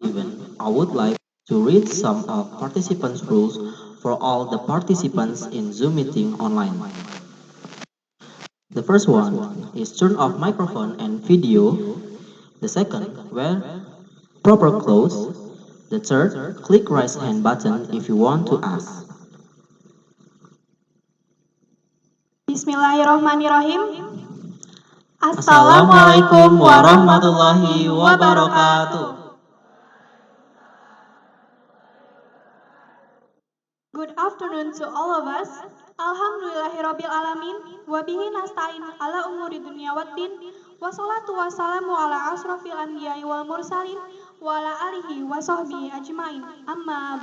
event, I would like to read some of participants' rules for all the participants in Zoom meeting online. The first one is turn off microphone and video. The second, wear proper clothes. The third, click raise hand button if you want to ask. Bismillahirrahmanirrahim. Assalamualaikum warahmatullahi wabarakatuh. Good afternoon to all of us. Alhamdulillahirabbil alamin wa bihi nasta'in ala umuri dunya waddin. Wassalatu wassalamu ala asrofil anbiya'i wal mursalin wa ala alihi wa sahbihi ajmain. Amma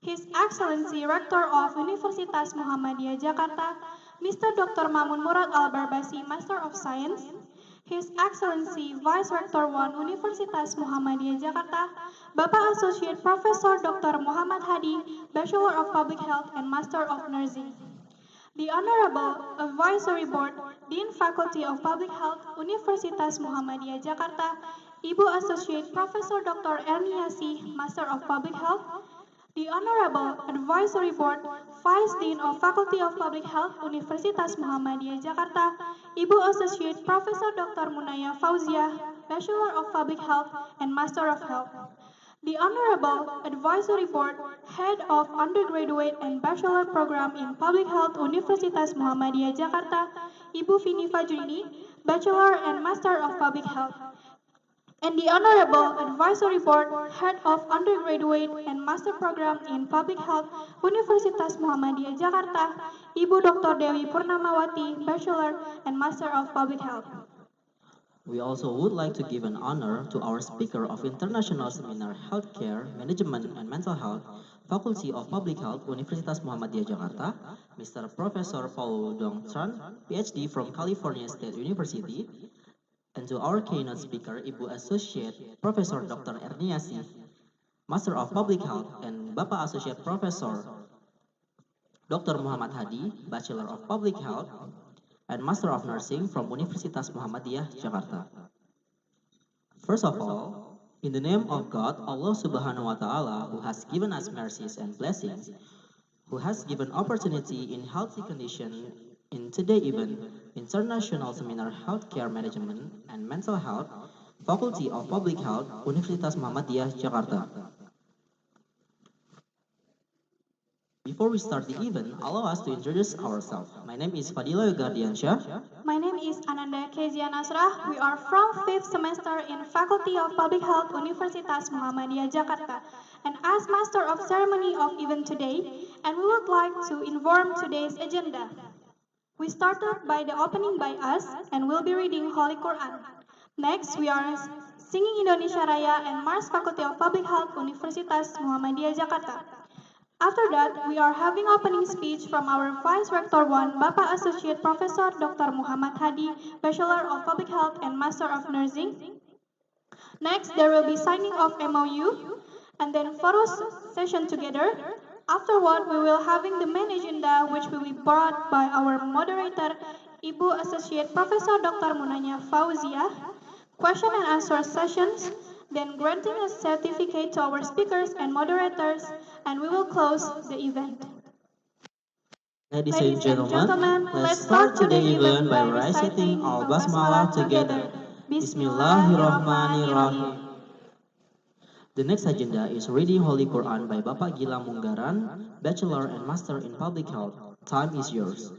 His Excellency Rector of Universitas Muhammadiyah Jakarta, Mr. Dr. Mamun Murad Al-Barbasi, Master of Science, His Excellency Vice Rector 1 Universitas Muhammadiyah Jakarta, Bapak Associate Professor Dr. Muhammad Hadi, Bachelor of Public Health and Master of Nursing. The Honorable Advisory Board, Dean Faculty of Public Health, Universitas Muhammadiyah Jakarta, Ibu Associate Professor Dr. Ernayisih, Master of Public Health, the Honorable Advisory Board, Vice Dean of Faculty of Public Health, Universitas Muhammadiyah Jakarta, Ibu Associate Professor Dr. Munaya Fauziah, Bachelor of Public Health and Master of Health. The Honorable Advisory Board, Head of Undergraduate and Bachelor Program in Public Health, Universitas Muhammadiyah Jakarta, Ibu Vini Fajrini, Bachelor and Master of Public Health. And the Honorable Advisory Board, Head of Undergraduate and Master Program in Public Health, Universitas Muhammadiyah Jakarta, Ibu Dr. Dewi Purnamawati, Bachelor and Master of Public Health. We also would like to give an honor to our speaker of International Seminar Healthcare, Management and Mental Health, Faculty of Public Health, Universitas Muhammadiyah Jakarta, Mr. Professor Paul DuongTran, Ph.D. from California State University, and to our keynote speaker, Ibu Associate Professor Dr. Ernayisih, Master of Public Health, and Bapak Associate Professor Dr. Muhammad Hadi, Bachelor of Public Health, and Master of Nursing from Universitas Muhammadiyah, Jakarta. First of all, in the name of God, Allah Subhanahu wa Ta'ala, who has given us mercies and blessings, who has given opportunity in healthy condition in today's event, International Seminar Healthcare Management and Mental Health, Faculty of Public Health, Universitas Muhammadiyah, Jakarta. Before we start the event, allow us to introduce ourselves. My name is Fadila Yogardiansyah. My name is Ananda Kezia Nasrah. We are from 5th semester in Faculty of Public Health, Universitas Muhammadiyah Jakarta, and as Master of Ceremony of event today, and we would like to inform today's agenda. We started by the opening by us, and we'll be reading Holy Quran. Next, we are singing Indonesia Raya and Mars Faculty of Public Health, Universitas Muhammadiyah Jakarta. After that, we are having opening speech from our Vice Rector 1, Bapak Associate Professor Dr. Muhammad Hadi, Bachelor of Public Health and Master of Nursing. Next, there will be signing of MOU, and then photo session together. Afterward, we will having the main agenda, which will be brought by our moderator, Ibu Associate Professor Dr. Munaya Fauziah, question and answer sessions, then granting a certificate to our speakers and moderators, and we will close the event. Ladies and gentlemen, let's start today's event by reciting our basmalah together. Bismillahirrahmanirrahim. The next agenda is reading Holy Quran by Bapak Gila Munggaran, Bachelor and Master in Public Health. Time is yours.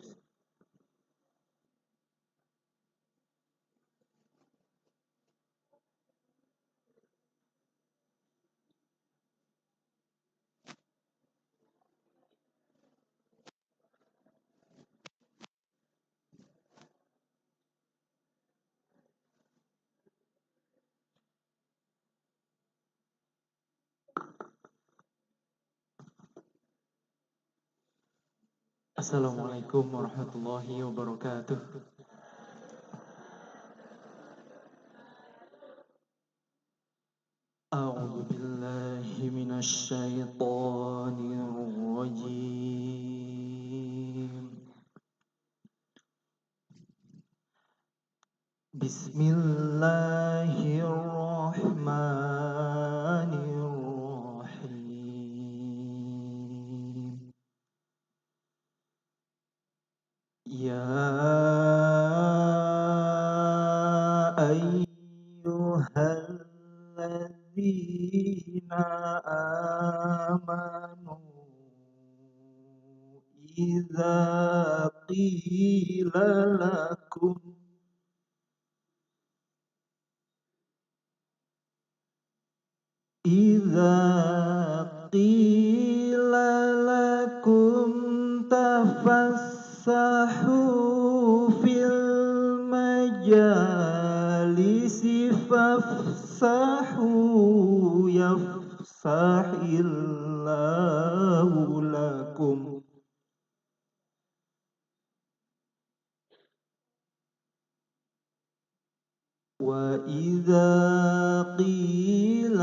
Assalamualaikum warahmatullahi wabarakatuh. A'udzu billahi minasy syaithanir rajim. Bismillahirrahmanirrahim. إذا قيل لكم تفسحوا في المجالس فافسحوا يفسح الله لكم وإذا قيل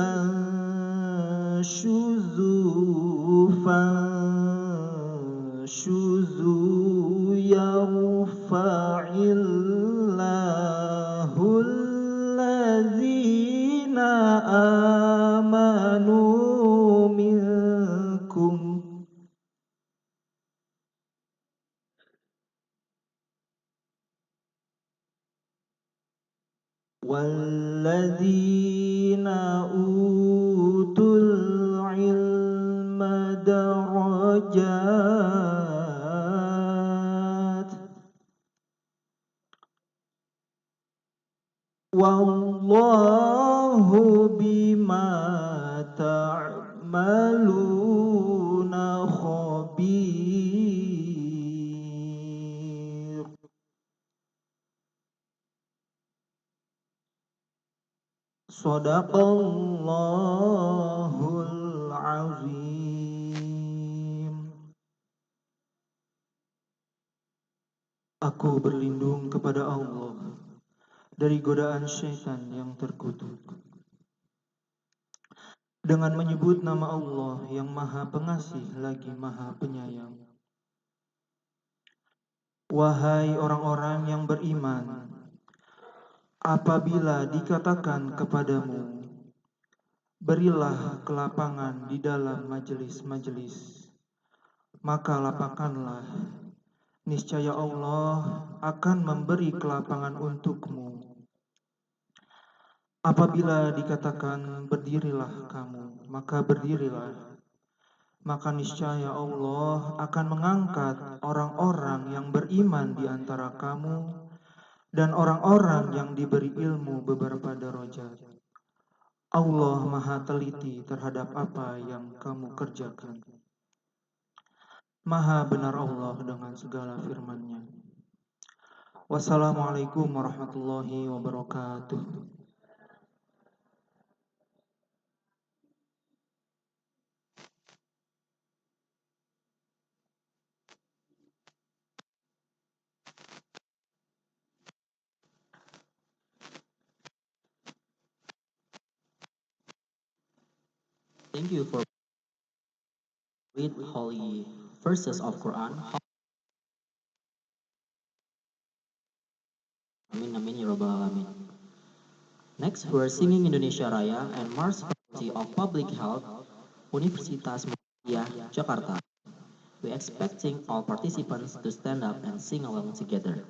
انشزوا فانشزوا يرفع الله الذين آمنوا منكم والذين أوتوا العلم درجات والله بما تعملون خبير. Sadaqallahul azim. Aku berlindung kepada Allah dari godaan syaitan yang terkutuk. Dengan menyebut nama Allah yang maha pengasih lagi maha penyayang. Wahai orang-orang yang beriman, apabila dikatakan kepadamu, berilah kelapangan di dalam majelis-majelis, maka lapangkanlah, niscaya Allah akan memberi kelapangan untukmu. Apabila dikatakan berdirilah kamu, maka berdirilah, maka niscaya Allah akan mengangkat orang-orang yang beriman di antara kamu dan orang-orang yang diberi ilmu beberapa derajat. Allah maha teliti terhadap apa yang kamu kerjakan. Maha benar Allah dengan segala firman-Nya. Wassalamualaikum warahmatullahi wabarakatuh. Thank you for read holy verses of Quran. Amin amin ya rabbal alamin. Next, we're singing Indonesia Raya and Mars Faculty of Public Health, Universitas Muhammadiyah, Jakarta. We're expecting all participants to stand up and sing along together.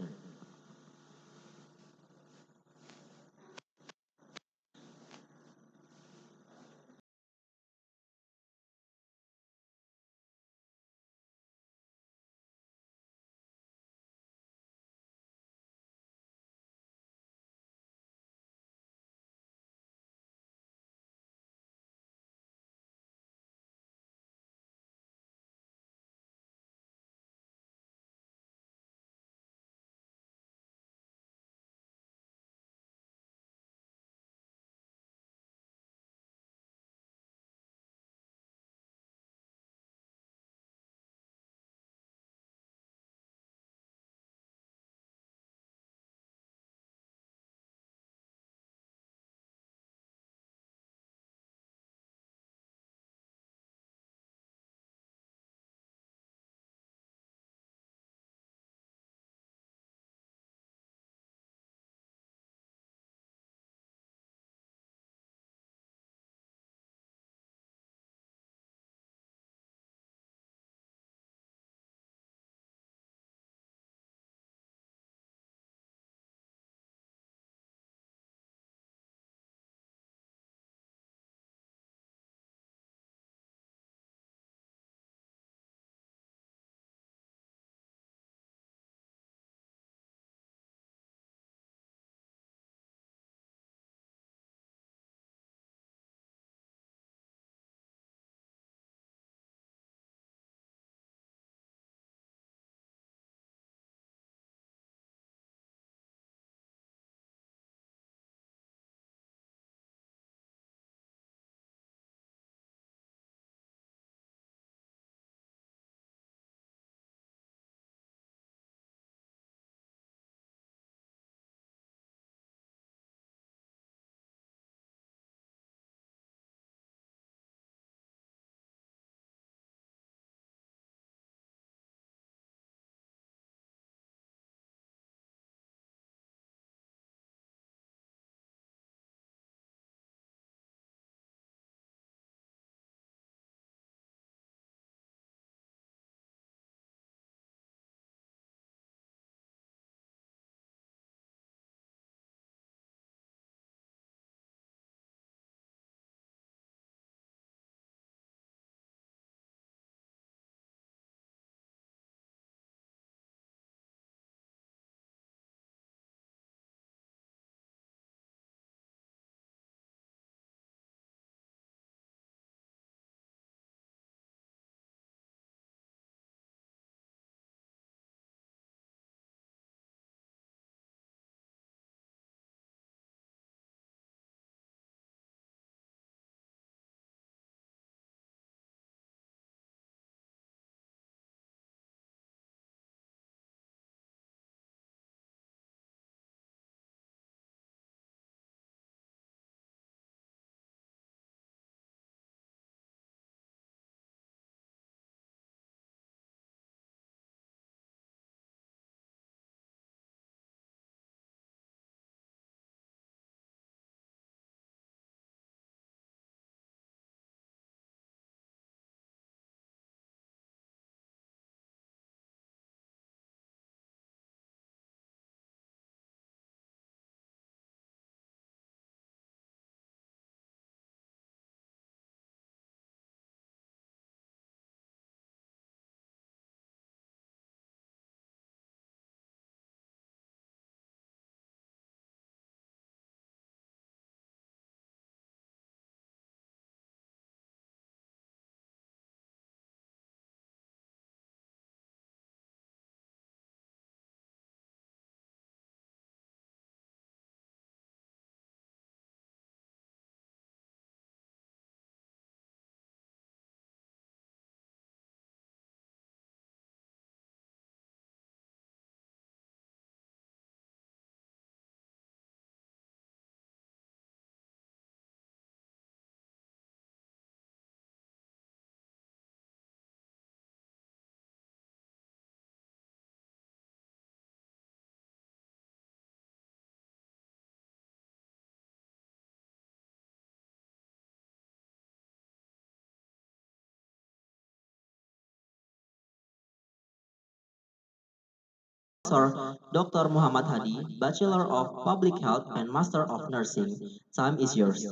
Professor Dr. Muhammad Hadi, Bachelor of Public Health and Master of Nursing. Time is yours.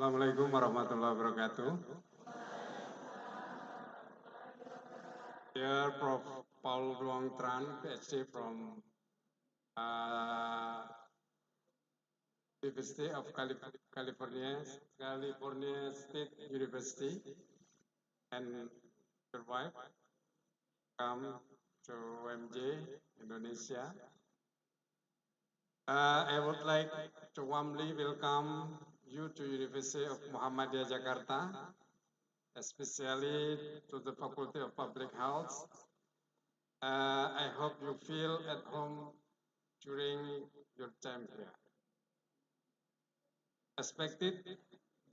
Assalamualaikum warahmatullahi wabarakatuh. Dear Prof. Paul DuongTran, Ph.D. from University of California State University, and your wife, come to UMJ, Indonesia. I would like to warmly welcome you to University of Muhammadiyah, Jakarta, especially to the Faculty of Public Health. I hope you feel at home during your time here. Respected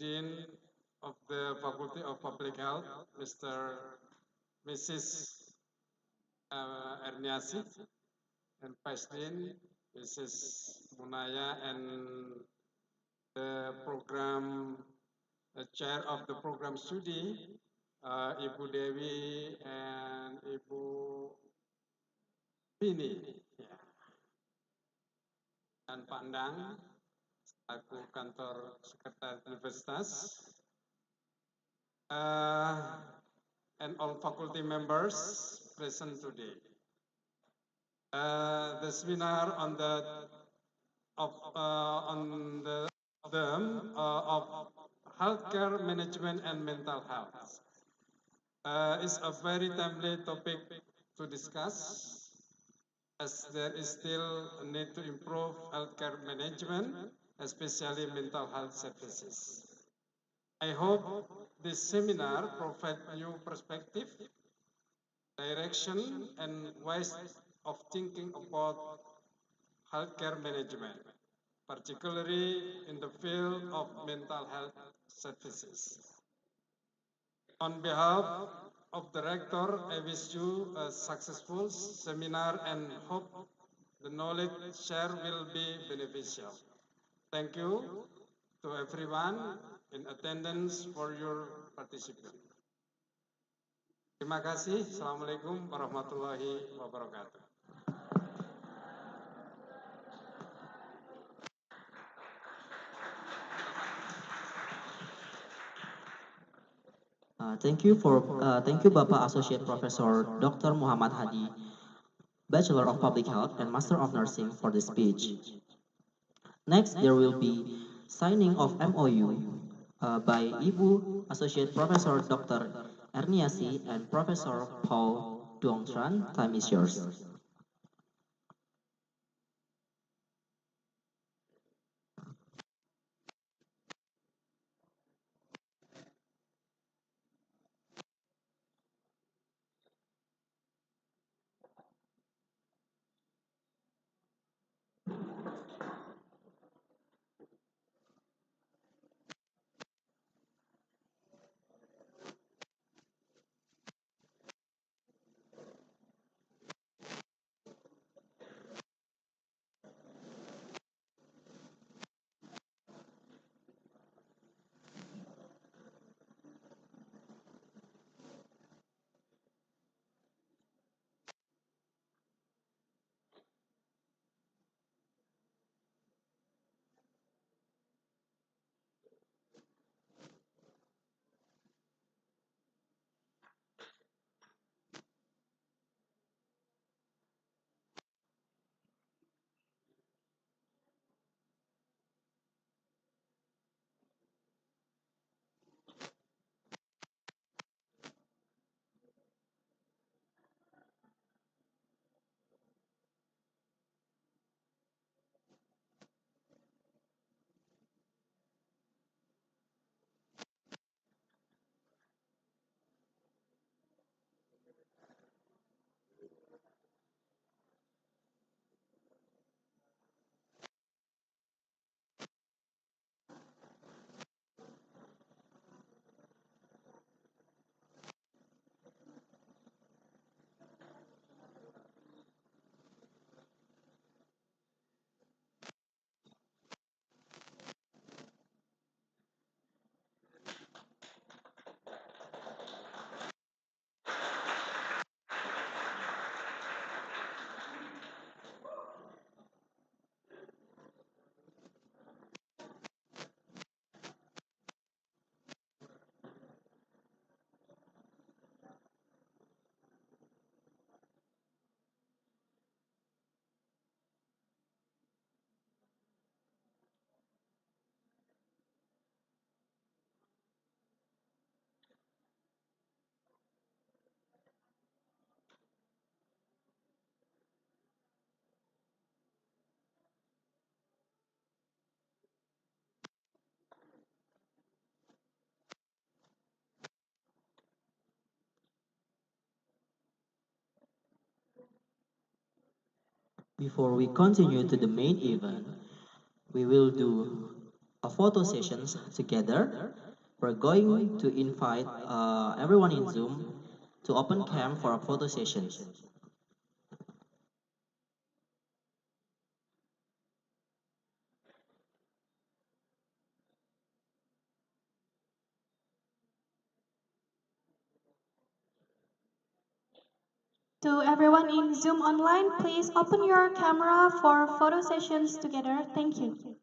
Dean of the Faculty of Public Health, Mrs. Ernayisih, and Vice Dean, Mrs. Munaya, and the chair of the program studi, Ibu Dewi and Ibu Bini, dan Pandang, aku kantor Sekretaris Universitas, and all faculty members present today. The seminar on the healthcare management and mental health is a very timely topic to discuss, as there is still a need to improve healthcare management, especially mental health services. I hope this seminar provides new perspective, direction, and ways of thinking about healthcare management, particularly in the field of mental health services. On behalf of the Rector, I wish you a successful seminar and hope the knowledge shared will be beneficial. Thank you to everyone in attendance for your participation. Terima kasih. Assalamualaikum warahmatullahi wabarakatuh. Thank you Bapak Associate Professor Dr. Muhammad Hadi, Bachelor of Public Health and Master of Nursing for the speech. Next, there will be signing of MOU by Ibu Associate Professor Dr. Ernayisih and Professor Paul DuongTran. Time is yours. Before we continue to the main event, we will do a photo sessions together. We're going to invite everyone in Zoom to open cam for a photo session. To everyone in Zoom online, please open your camera for photo sessions together. Thank you.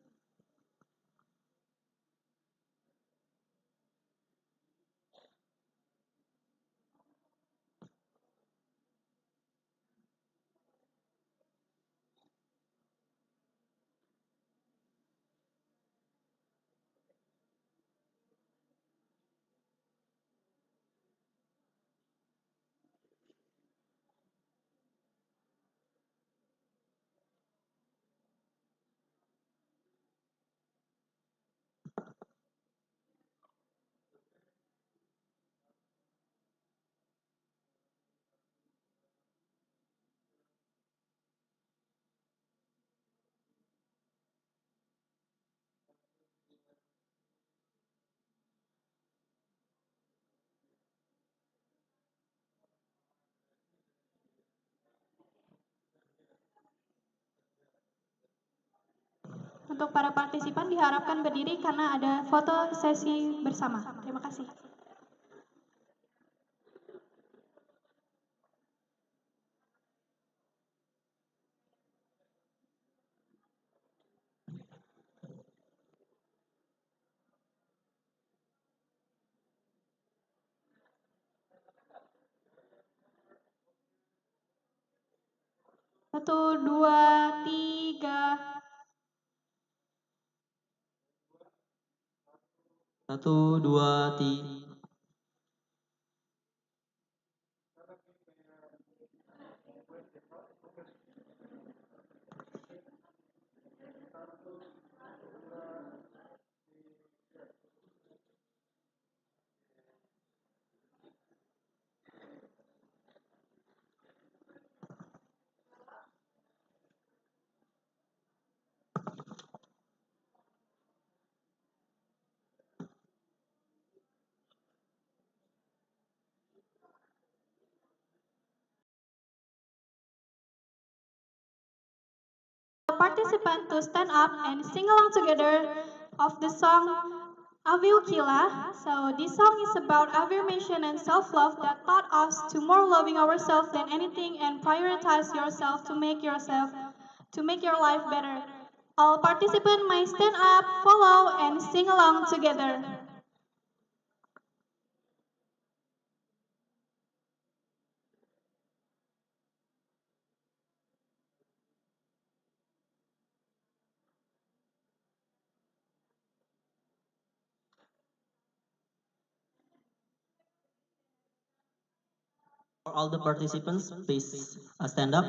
Untuk para partisipan diharapkan berdiri karena ada foto sesi bersama. Terima kasih. Satu, dua, tiga. Satu, dua, tiga. Participant to stand up and sing along together of the song Aviukila. So this song is about affirmation and self-love that taught us to more loving ourselves than anything and prioritize yourself to make your life better. All participants may stand up, follow, and sing along together. For all the participants, please stand up.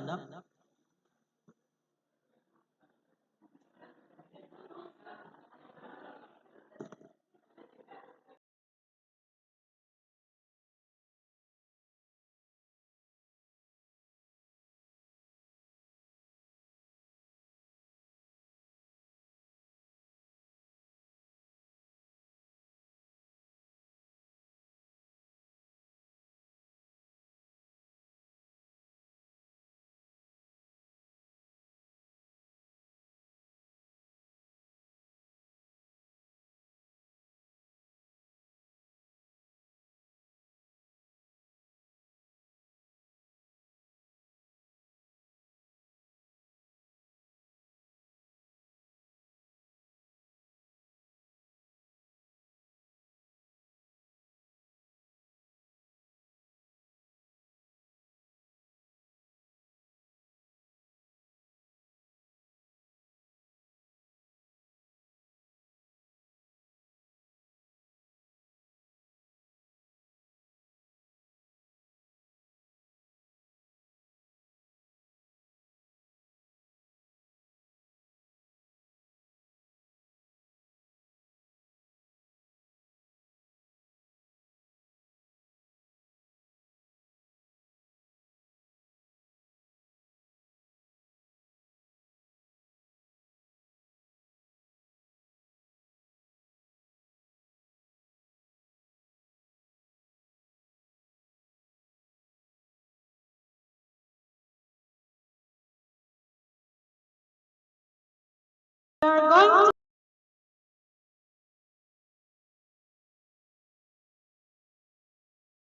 We are going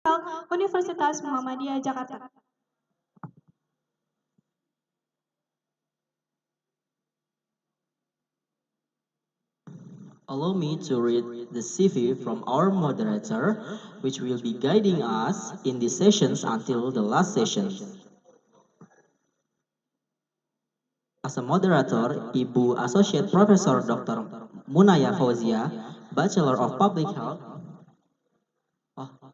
to Universitas Muhammadiyah Jakarta. Allow me to read the CV from our moderator, which will be guiding us in these sessions until the last session. As a moderator, Ibu Associate Professor Dr. Munaya Fauzia, Bachelor of Public Health. Oh,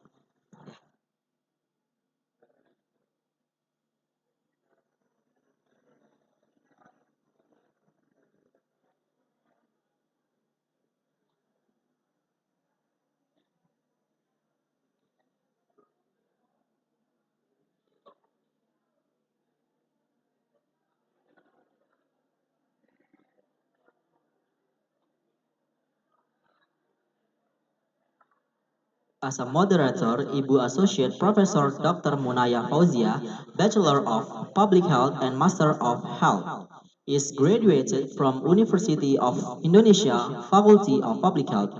As a moderator, Ibu Associate Professor Dr. Munaya Fauzia, Bachelor of Public Health and Master of Health, is graduated from University of Indonesia, Faculty of Public Health,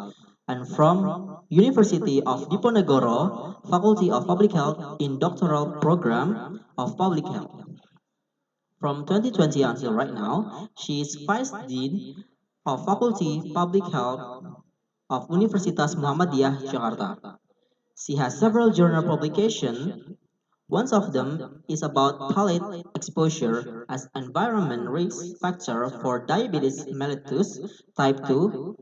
and from University of Diponegoro, Faculty of Public Health in Doctoral Program of Public Health. From 2020 until right now, she is Vice Dean of Faculty Public Health of Universitas Muhammadiyah, Jakarta. She has several journal publications. One of them is about palate exposure as environment risk factor for diabetes mellitus type 2.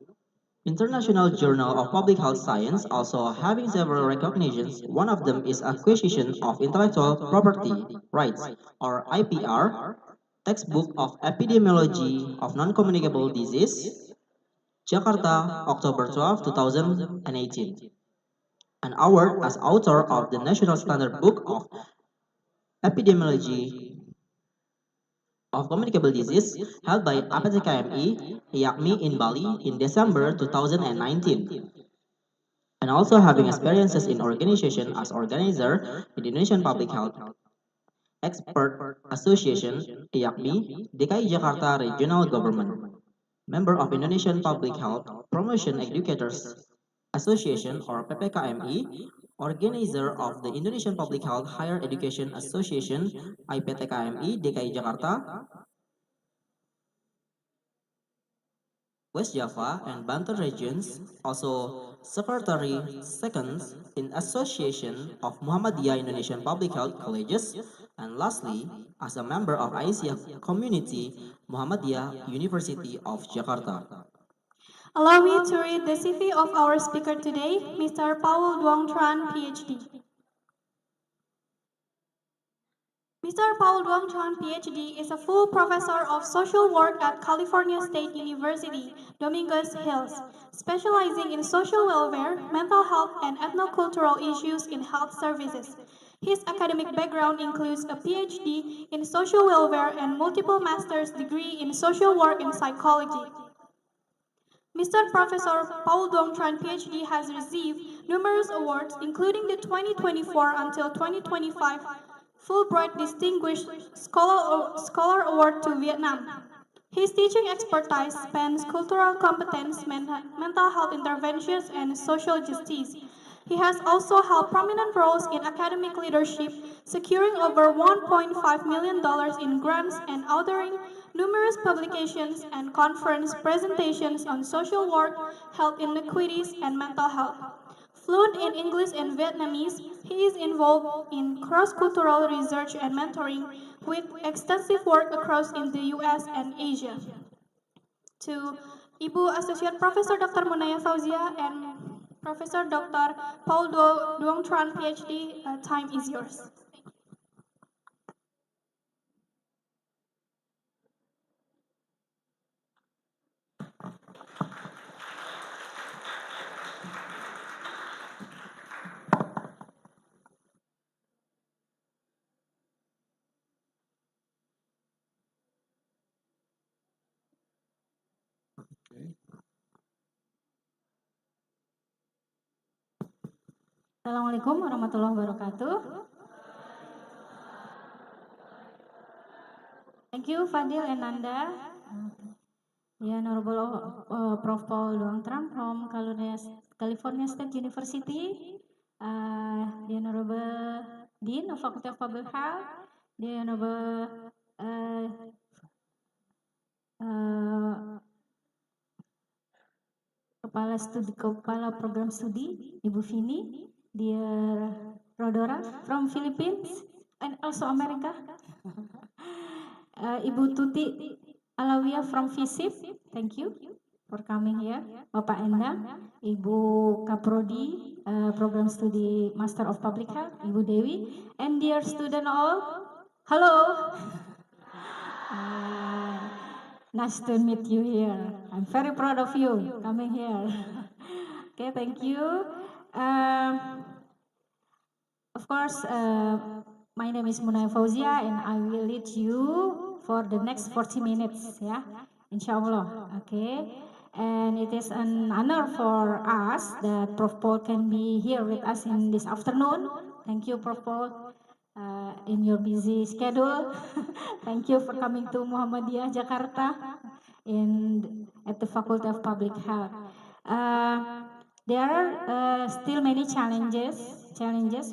International Journal of Public Health Science also having several recognitions. One of them is Acquisition of Intellectual Property Rights or IPR, Textbook of Epidemiology of Non-Communicable Disease, Jakarta, October 12, 2018. An award as author of the National Standard Book of Epidemiology of Communicable Disease held by APTKMI, YAKMI in Bali in December 2019. And also having experiences in organization as organizer in the Indonesian Public Health Expert Association, YAKMI, DKI Jakarta Regional Government, member of Indonesian Public Health Promotion Educators Association or PPKMI, organizer of the Indonesian Public Health Higher Education Association IPTKMI DKI Jakarta, West Java and Banten regions, also Secretary Seconds in Association of Muhammadiyah Indonesian Public Health Colleges, and lastly, as a member of ICF Community, Muhammadiyah University of Jakarta. Allow me to read the CV of our speaker today, Mr. Paul DuongTran, Ph.D. Mr. Paul DuongTran, Ph.D. is a full professor of social work at California State University, Dominguez Hills, specializing in social welfare, mental health, and ethnocultural issues in health services. His academic background includes a Ph.D. in social welfare and multiple master's degree in social work and psychology. Mr. Professor Paul DuongTran, Ph.D. has received numerous awards, including the 2024 until 2025 Fulbright Distinguished Scholar Award to Vietnam. His teaching expertise spans cultural competence, mental health interventions, and social justice. He has also held prominent roles in academic leadership, securing over $1.5 million in grants and authoring numerous publications and conference presentations on social work, health inequities, and mental health. Fluent in English and Vietnamese, he is involved in cross-cultural research and mentoring with extensive work across in the US and Asia. To Ibu Associate Professor Dr. Munaya Fauzia and Professor Dr. Paul Duongtran, PhD, time is yours. Assalamualaikum warahmatullahi wabarakatuh. Thank you, Fadil and Nanda. The Honorable Prof. Paul DuongTran from California State University, the Honorable Dean of Faculty of Public Health, the Honorable Kepala Program Studi, Ibu Vini, dear Rodora from Philippines and also America, Ibu Tuti Alawiyah from FISIP, thank you for coming here. Bapak Endang, Ibu Kaprodi, Program Studi Master of Public Health, Ibu Dewi, and dear student all, hello. Nice to meet you here. I'm very proud of you coming here. Okay, thank you. Of course, my name is Munay Fauzia and I will lead you for the next 40 minutes, yeah, inshallah, okay. And it is an honor for us that Prof. Paul can be here with us in this afternoon. Thank you, Prof. Paul, in your busy schedule. Thank you for coming to Muhammadiyah, Jakarta, at the Faculty of Public Health. There are still many challenges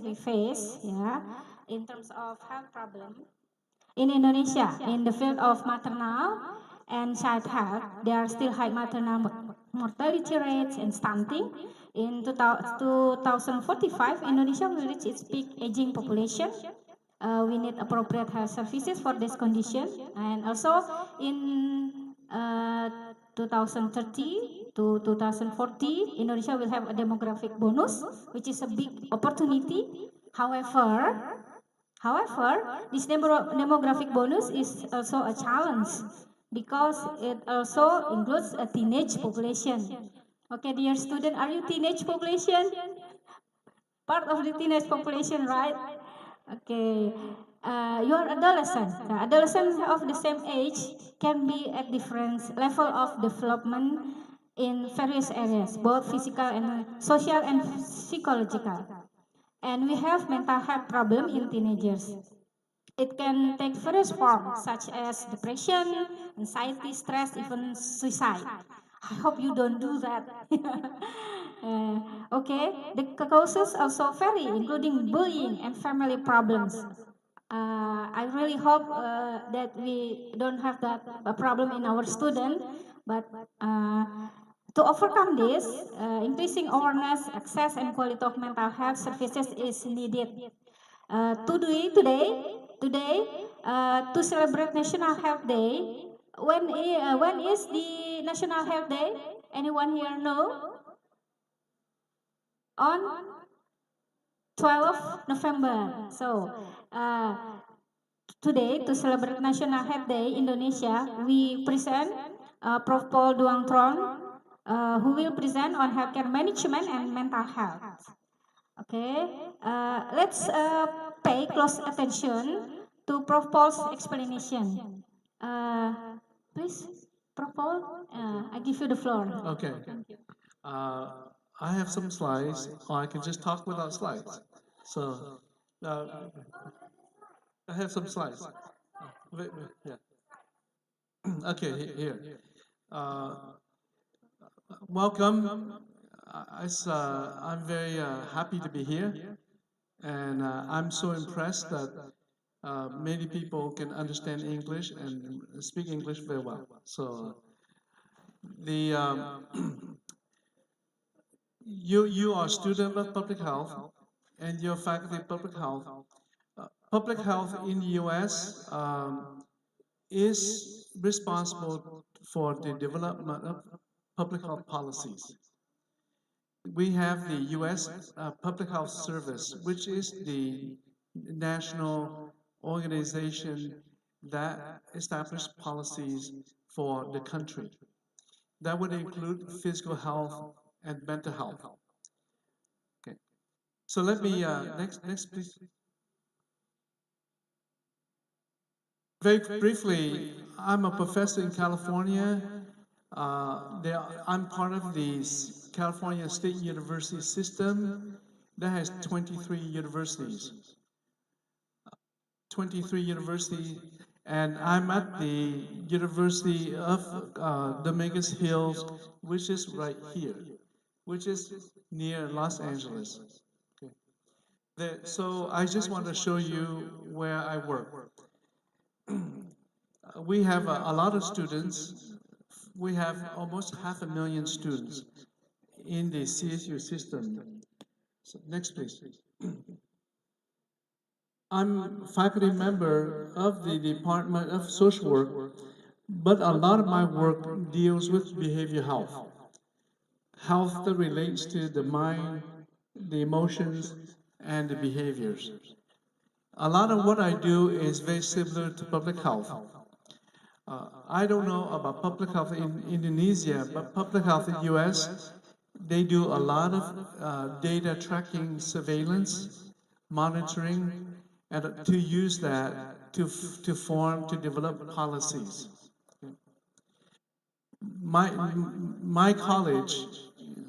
we face, yeah, in terms of health problem. In Indonesia, in the field of maternal and child health, there are still high maternal mortality rates and stunting. In 2045, Indonesia will reach its peak aging population. We need appropriate health services for this condition. And also in 2030 to 2040, Indonesia will have a demographic bonus, which is a big opportunity. However, this demographic bonus is also a challenge because it also includes a teenage population. Okay, dear student, are you teenage population? Part of the teenage population, right? Okay, you are adolescent. Adolescents of the same age can be at different level of development in various areas, both physical and social and psychological. And we have mental health problem in teenagers. It can take various forms such as depression, anxiety, stress, even suicide. I hope you don't do that. Okay, the causes also vary, including bullying and family problems. I really hope that we don't have that problem in our student, but to overcome this, increasing awareness, access, and quality of mental health services is needed. Today, to celebrate National Health Day, when is the National Health Day? Anyone here know? On 12 November. So, today, to celebrate National Health Day Indonesia, we present Prof. Paul DuongTran, who will present on healthcare management and mental health. Okay, let's pay close attention to Prof. Paul's explanation. Please, Prof. Paul, I give you the floor. Okay. I have some slides, or I can just talk without slides. So, I have some slides. Yeah. Okay, here. Welcome. I'm very happy to be here, and I'm so impressed that many people can understand English and speak English very well. So, the you are a student of public health, and you're faculty of public health. Public health in the U.S. Is responsible for the development of public health policies. We have the U.S. Public Health Service, which is the national organization that establishes policies for the country. That would include physical health and mental health. Okay. So let me next please. Very briefly, I'm a professor in California. I'm part of the California State University system that has 23 universities. 23 universities, And I'm at the University of Dominguez Hills, which is right here, which is near Los Angeles. Okay. So I just want to show you where I work. We have a lot of students. We have almost 500,000 students in the CSU system. So next, please. I'm faculty member of the Department of Social Work, but a lot of my work deals with behavioral health. Health that relates to the mind, the emotions, and the behaviors. A lot of what I do is very similar to public health. I don't know about public health in Indonesia, but public health in US, they do a lot of data tracking, surveillance, monitoring, and to use that to develop policies. My college,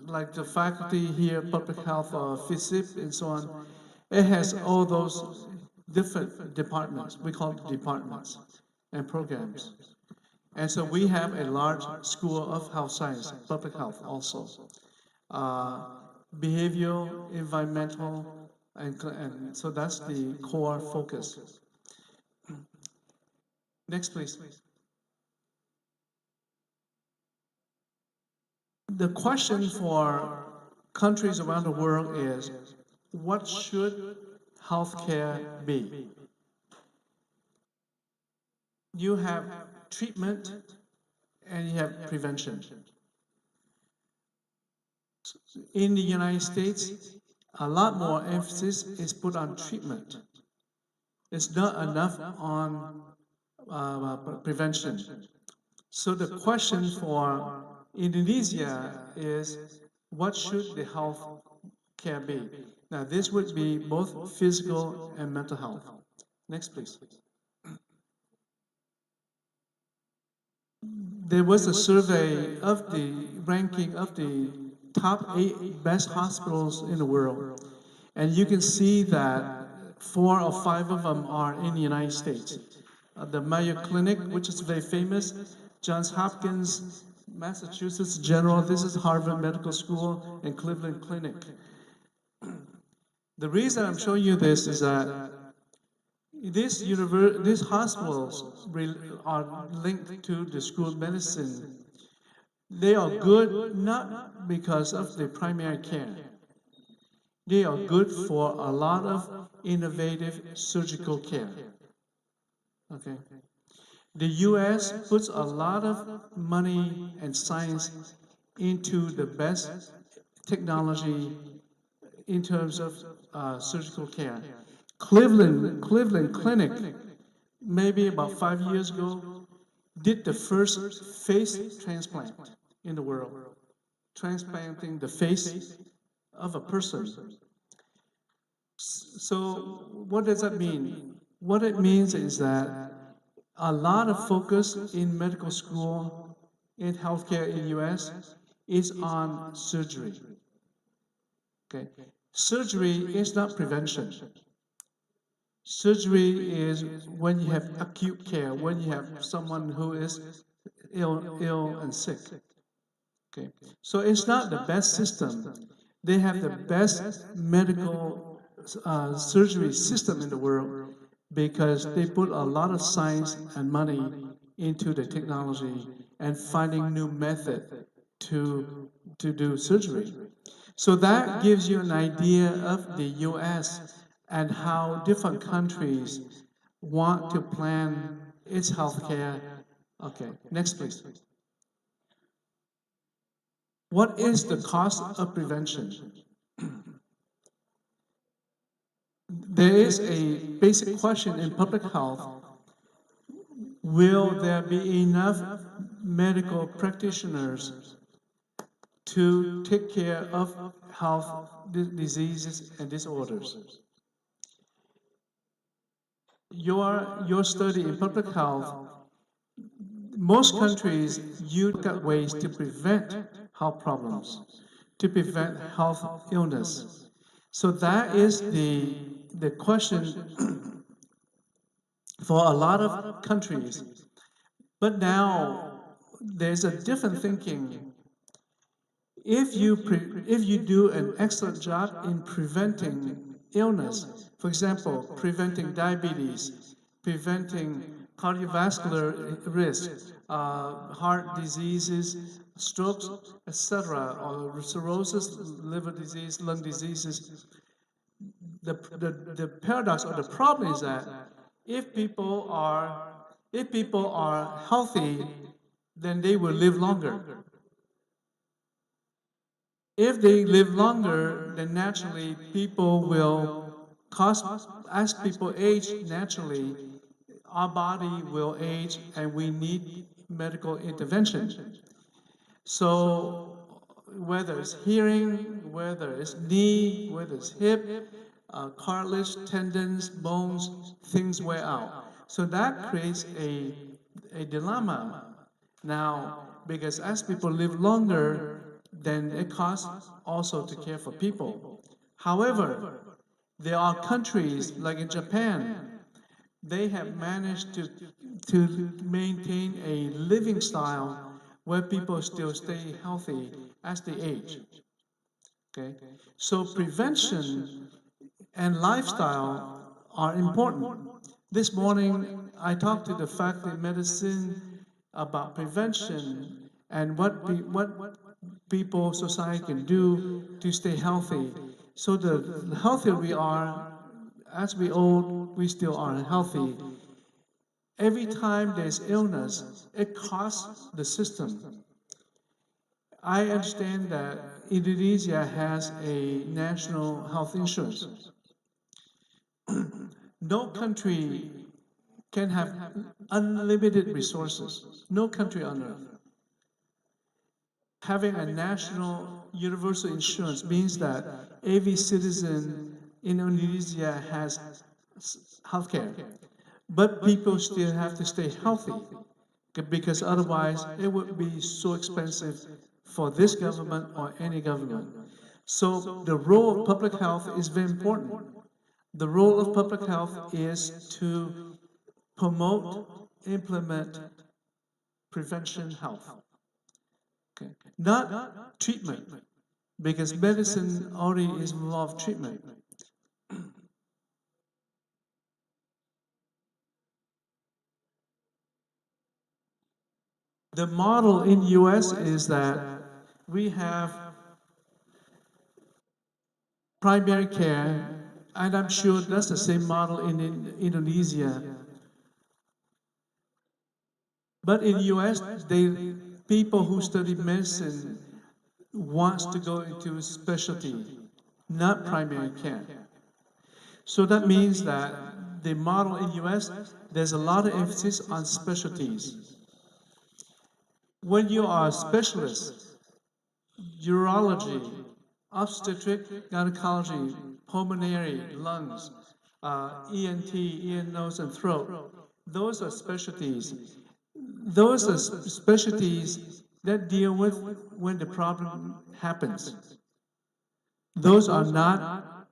like the faculty here, public health, FISIP, and so on, it has all those different departments. We call it departments and programs. And so we have a large school of health science, public health also. Behavioral, environmental, and so that's the core focus. Next, please. The question for countries around the world is, what should healthcare be? You have treatment and you have prevention. In the United States, a lot more emphasis is put on treatment. It's not enough on prevention. So the question for Indonesia is, what should the health care be? Now, this would be both physical and mental health. Next, please. There was a survey of the ranking of the top 8 best hospitals in the world, and you can see that 4 or 5 of them are in the United States. The Mayo Clinic, which is very famous, Johns Hopkins, Massachusetts General, this is Harvard Medical School, and Cleveland Clinic. The reason I'm showing you this is that these hospitals are linked to the School of Medicine. They are good not because of the primary care. They are good for a lot of innovative surgical care. Okay. The US puts a lot of money and science into the best technology in terms of surgical care. Cleveland Clinic, maybe about 5 years ago, did the first face transplant in the world, transplanting the face of a person. So what does that mean? What it means is that a lot of focus in medical school, in healthcare in US, is on surgery. Okay. Surgery is not prevention. Surgery is when you have acute care, when you have someone who is ill and sick. Okay. So it's not the best system. They have the best medical surgery system in the world because they put a lot of science and money into the technology and finding new method to do surgery. So that gives you an idea of the US and how different countries want to plan its healthcare. Okay, next please. What is the cost of prevention? There is a basic question in public health. Will there be enough medical practitioners to take care of health diseases and disorders? Your study in public health, most countries use ways to prevent health problems, to prevent health illness. So that is the question for a lot of countries. But now there's a different thinking. If you do an excellent job in preventing illness, for example, preventing diabetes, preventing cardiovascular risk, heart diseases, strokes, etc., or cirrhosis, liver disease, lung diseases, the paradox or the problem is that if people are healthy, then they will live longer. If they live longer, then naturally people will as people age naturally, our body will age and we need medical intervention. So whether it's hearing, whether it's knee, whether it's hip, cartilage, tendons, bones, things wear out. So that creates a dilemma now, because as people live longer, then it costs also to care for people. However, there are countries like in Japan, they have managed to maintain a living style where people still stay healthy as they age. Okay, so prevention and lifestyle are important. This morning, I talked to the faculty of medicine about prevention and what people, society can do to stay healthy. So the healthier we are, as we old, we still are healthy. Every time there's illness, it costs the system. I understand that Indonesia has a national health insurance. No country can have unlimited resources. No country on earth. Having a national universal insurance means that every citizen in Indonesia has health care. But people still have to stay healthy, because otherwise it would be so expensive for this government or any government. So the role of public health is very important. The role of public health is to promote, implement prevention health. Okay. Not treatment, because medicine already is involved treatment. The model in US is that we have primary care, and I'm sure that's the same model in Indonesia. But in US, people who study medicine wants to go into specialty, not primary care. So that means that the model in US, there's a lot of emphasis on specialties. When you are a specialist, urology, obstetric, gynecology, pulmonary, lungs, ENT, ear, nose, and throat, those are specialties. Those are specialties that deal with when the problem happens. Those are not,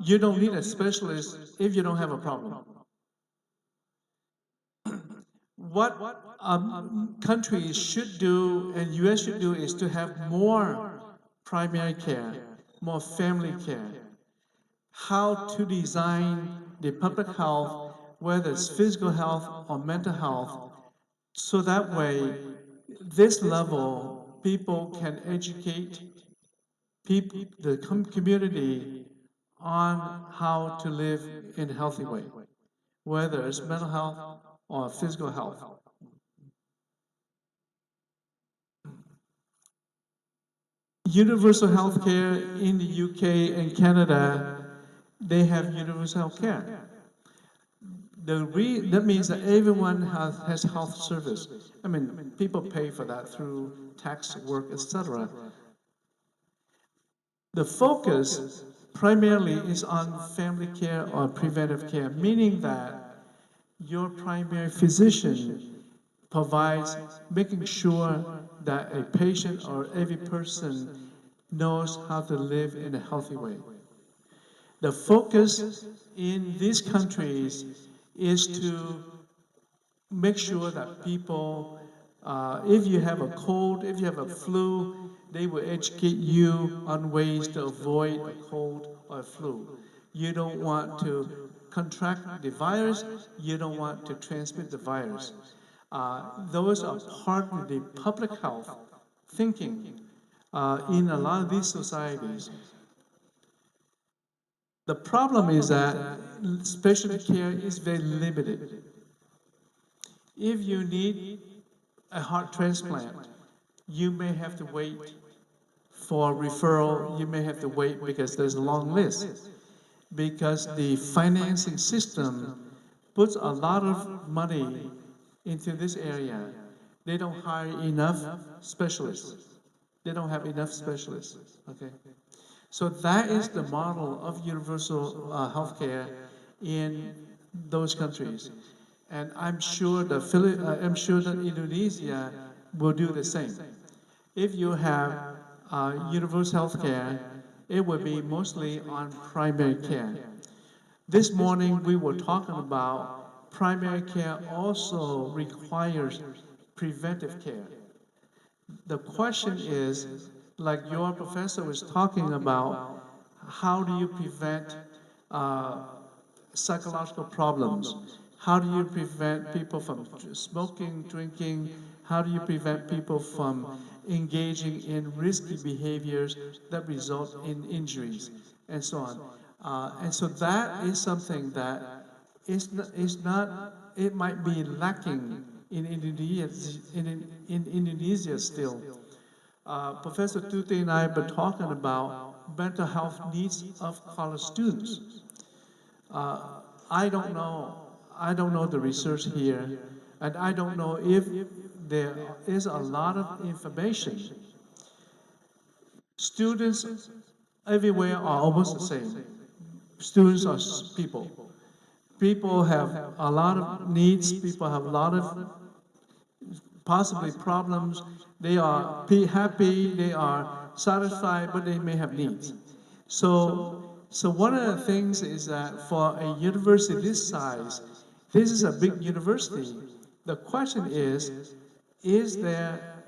you don't need a specialist if you don't have a problem. What countries should do and US should do is to have more primary care, more family care. How to design the public health, whether it's physical health or mental health, so that way, this level, people can educate people, the community on how to live in a healthy way, whether it's mental health or physical health. Universal health care in the UK and Canada, they have universal health care. That means that everyone has health service. I mean, people pay for that through tax work, etc. The focus primarily is on family care or preventive care, meaning that your primary physician provides making sure that a patient or every person knows how to live in a healthy way. The focus in these countries is to make sure that people, if you have a cold, if you have a flu, they will educate you on ways to avoid a cold or a flu. You don't want to contract the virus, you don't want to transmit the virus. Those are part of the public health thinking in a lot of these societies. The problem is that specialty care is very limited. If you need a heart transplant, you may have to wait for referral, you may have to wait because there's a long list. Because the financing system puts a lot of money into this area. They don't hire enough specialists. They don't have enough specialists, okay? So that is the model of universal healthcare in those countries. And I'm sure that Indonesia will do the same. If you have universal health care, it will be mostly on primary care. This morning we were talking about primary care also requires preventive care. The question is, like your professor was talking about, how do you prevent psychological problems? How do you prevent people from smoking, drinking? How do you prevent people from engaging in risky behaviors that result in injuries and so on? And so that is something that is not, it might be lacking in Indonesia, in Indonesia still. Professor Tuti and I have been talking about mental health needs of college students. I don't know the research here, and I don't know if there is a lot of information. Students everywhere are almost the same. Students are people. People have a lot of needs, people have a lot of possibly problems. They are happy, they are satisfied, but they may have needs. So one of the things is that for a university this size, this is a big university. The question is there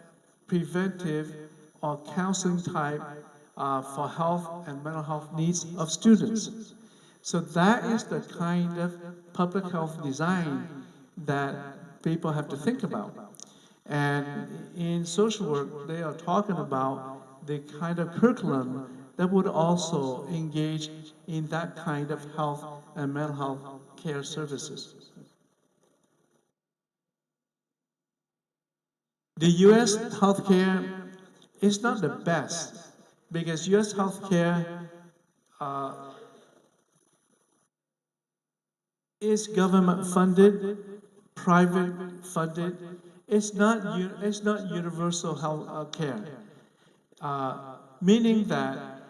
preventive or counseling type for health and mental health needs of students? So that is the kind of public health design that people have to think about. And in social work, they are talking about the kind of curriculum that would also engage in that kind of health and mental health care services. The U.S. healthcare is not the best because U.S. healthcare is government funded, private funded. It's not universal health care, meaning that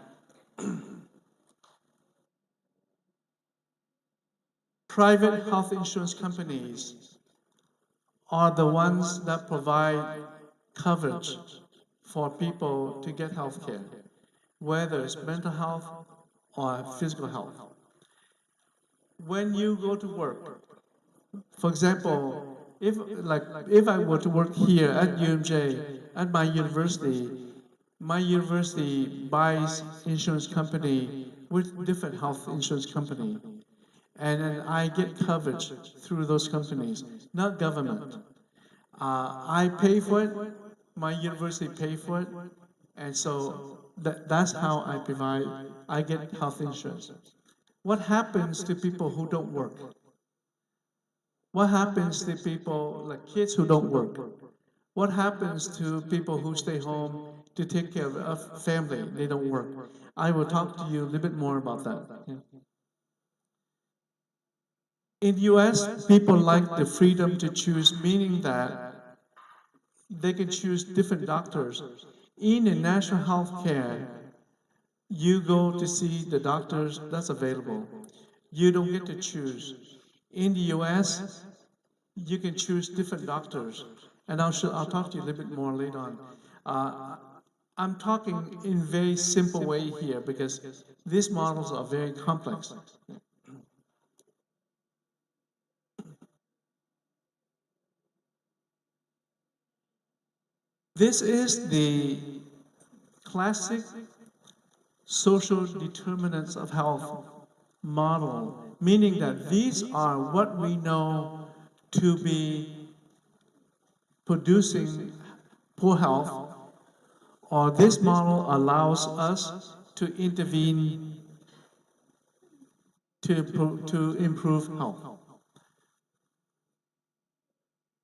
private health insurance companies are the ones that provide coverage for people to get health care, whether it's mental health or physical health. When you go to work, for example, if I were to work here at UMJ, at my university buys insurance company with different health insurance company. And then I get coverage through those companies, not government. I pay for it, my university pay for it, and so that's how I get health insurance. What happens to people who don't work? What happens to people, like kids who don't work? What happens to people who stay home to take care of family? They don't work. I will talk to you a little bit more about that. Yeah. In the US, people like the freedom to choose, meaning that they can choose different doctors. In the national health care, you go to see the doctors that's available. You don't get to choose. In the US, you can choose different doctors. And I'll talk to you a little bit more later on. I'm talking in very simple way here because these models are very complex. This is the classic social determinants of health model, meaning that these are what we know to be producing poor health, or this model allows us to intervene to improve health.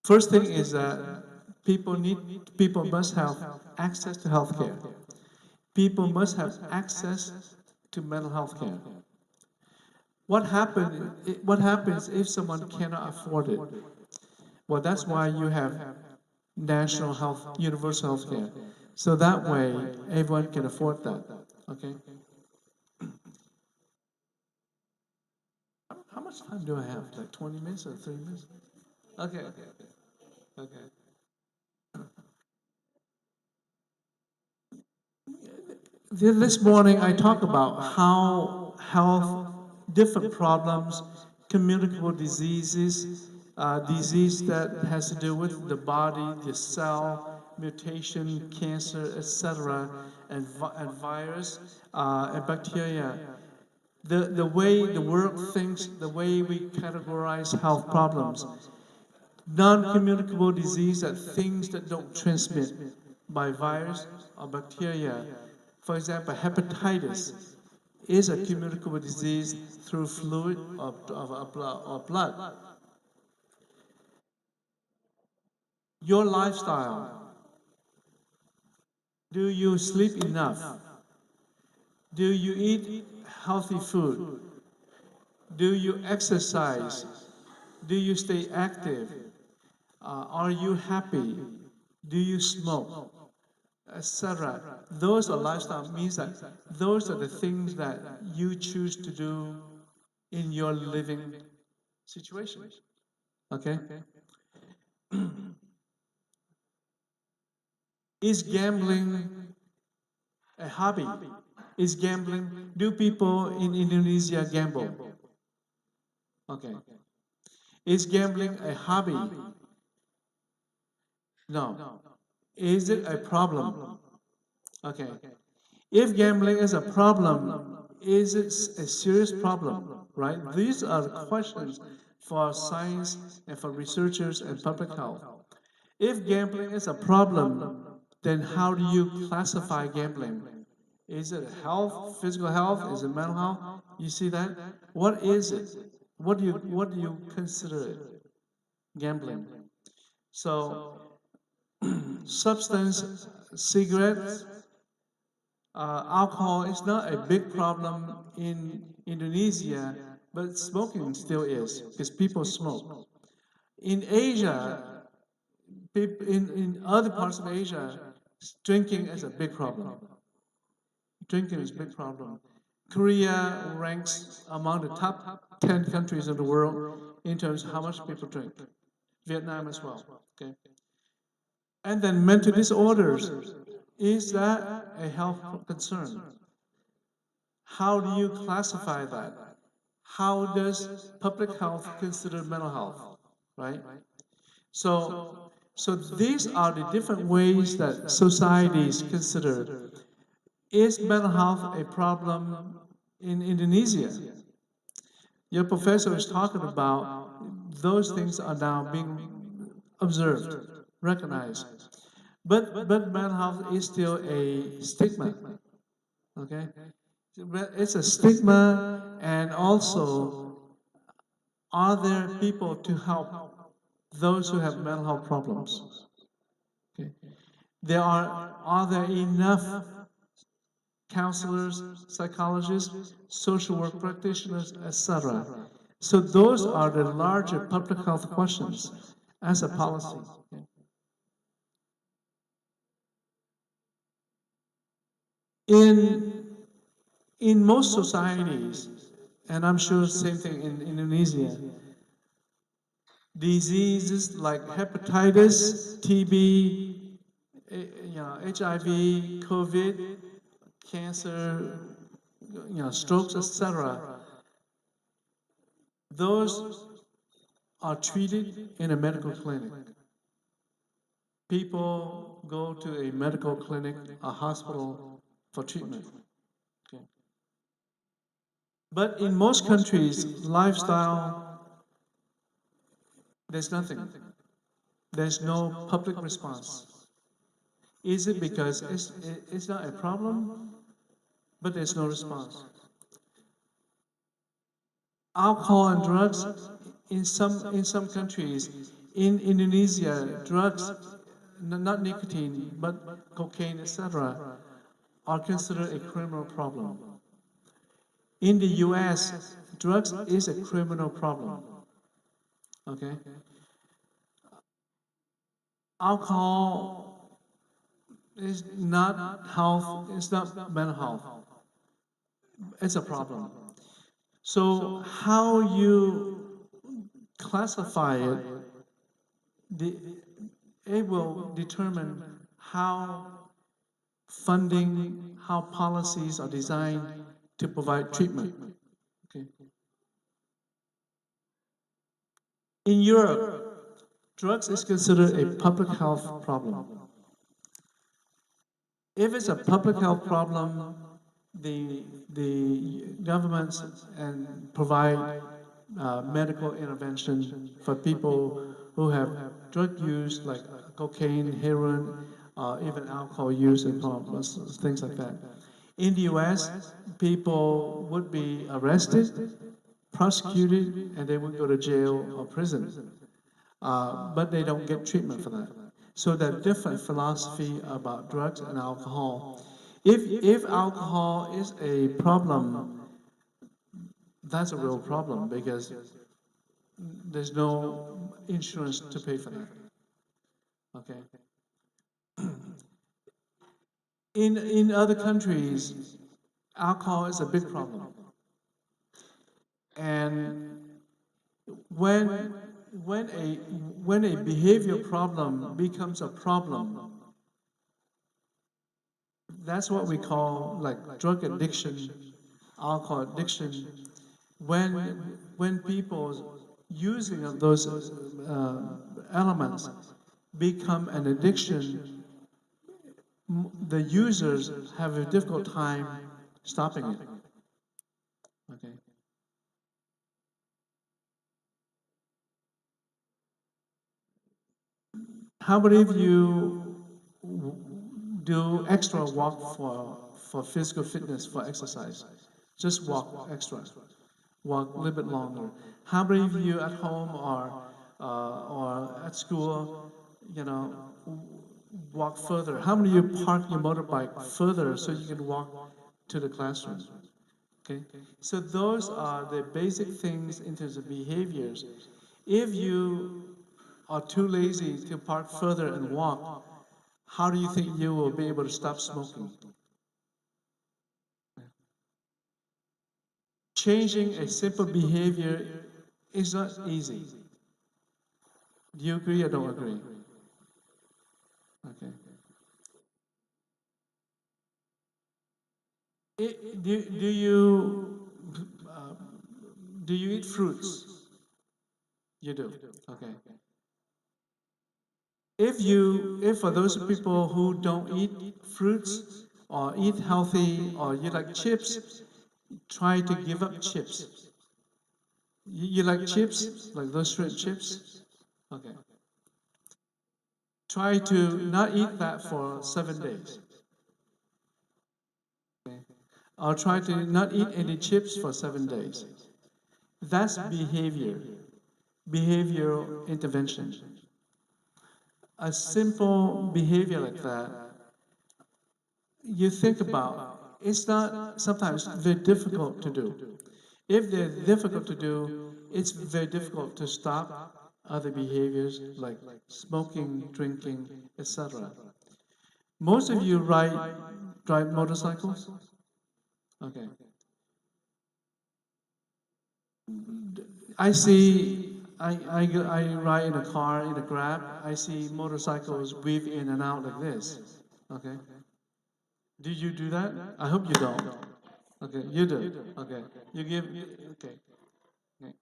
First thing is that people must have access to health care. People must have access to mental health care. What happens if someone cannot afford it? Well, that's why you have national health, universal health care. So that way, everyone can afford that. Okay? How much time do I have? Like 20 minutes or 30 minutes? Okay. Okay. This morning I talked about how health, different problems, communicable diseases, disease that has to do with the body, the cell, mutation, cancer, etc., and virus, and bacteria. The way the world thinks, the way we categorize health problems, non-communicable disease are things that don't transmit by virus or bacteria. For example, hepatitis is a communicable disease through fluid or blood. Your lifestyle. Do you sleep enough? Do you eat healthy food? Do you exercise? Do you stay active? Are you happy? Do you smoke? Etc. Those are lifestyle, means that those are the things that you choose to do in your living situation. Okay? Is gambling a hobby? Is gambling, do people in Indonesia gamble? Okay. Is gambling a hobby? No. Is it a problem? Okay. If gambling is a problem, is it a serious problem, right? These are the questions for science and for researchers and public health. If gambling is a problem, then how do you classify gambling? Is it health, physical health? Is it mental health? You see that? What is it? What do you consider it? Gambling. So, substance, cigarettes, alcohol is not a big problem in Indonesia, but smoking still is because people smoke. In Asia, in other parts of Asia, drinking is a big problem. Drinking is a big problem. Korea ranks among the top 10 countries in the world in terms of how much people drink. Vietnam as well. Okay. And then mental disorders. Is that a health concern? How do you classify that? How does public health consider mental health? Right? So these are the different ways that societies consider. Is mental health a problem in Indonesia? Your professor is talking about those things are now being observed, recognized. But mental health is still a stigma. Okay? It's a stigma, and also, are there people to help those who have mental health problems? Okay. Are there enough counselors, psychologists, social work practitioners, etc.? So those are the larger public health questions as a policy. Okay. In most societies, and I'm sure same thing in Indonesia, diseases like hepatitis, TB, HIV, COVID, cancer, strokes, etc. Those are treated in a medical clinic. People go to a medical clinic, a hospital for treatment. Okay. But in most countries, lifestyle, there's nothing. There's no public response. Is it because it's not a problem, but there's no response? Alcohol and drugs, in some countries, in Indonesia, drugs, not nicotine, but cocaine, etc., are considered a criminal problem. In the US, drugs is a criminal problem. Okay? Alcohol is not health, it's not mental health. It's a problem. So how you classify it, it will determine how funding, how policies are designed to provide treatment. Okay. In Europe, drugs is considered a public health problem. If it's a public health problem, the governments and provide medical intervention for people who have drug use like cocaine, heroin, even alcohol use and problems, things like that. In the U.S., people would be arrested, prosecuted, and they would go to jail or prison. But they don't get treatment for that. So there are different philosophy about drugs and alcohol. If alcohol is a problem, that's a real problem because there's no insurance to pay for that. Okay. In other countries, alcohol is a big problem, and when when a behavior problem becomes a problem, that's what we call like drug addiction, alcohol addiction. When people using of those elements become an addiction, the users have a difficult time stopping it. Okay. How many of you do extra walk for physical fitness, for exercise? Just walk extra, walk a little bit longer. How many of you at home or at school, you know, walk further? How many of you park your motorbike further so you can walk to the classroom? Okay, so those are the basic things in terms of behaviors. If you are too lazy to park further and walk, how do you think you will be able to stop smoking? Changing a simple behavior is not easy. Do you agree or don't agree? Okay. Do you do you eat fruits? You do. Okay. If for those people who don't eat fruits or eat healthy or you like chips, try to give up chips. You like chips, like those shrimp chips? Okay. Try to not eat that for 7 days. Okay. Or try to not eat any chips for 7 days. That's behavioral intervention. A simple behavior like that, you think about, it's not sometimes very difficult to do. If they're difficult to do, it's very difficult to stop other behaviors like smoking, drinking, etc. Most of you drive motorcycles? Okay. I ride in a car, in a Grab, I see motorcycles weave in and out like this. Okay. Do you do that? I hope you don't. Okay, you do. Okay. You give, okay. Okay.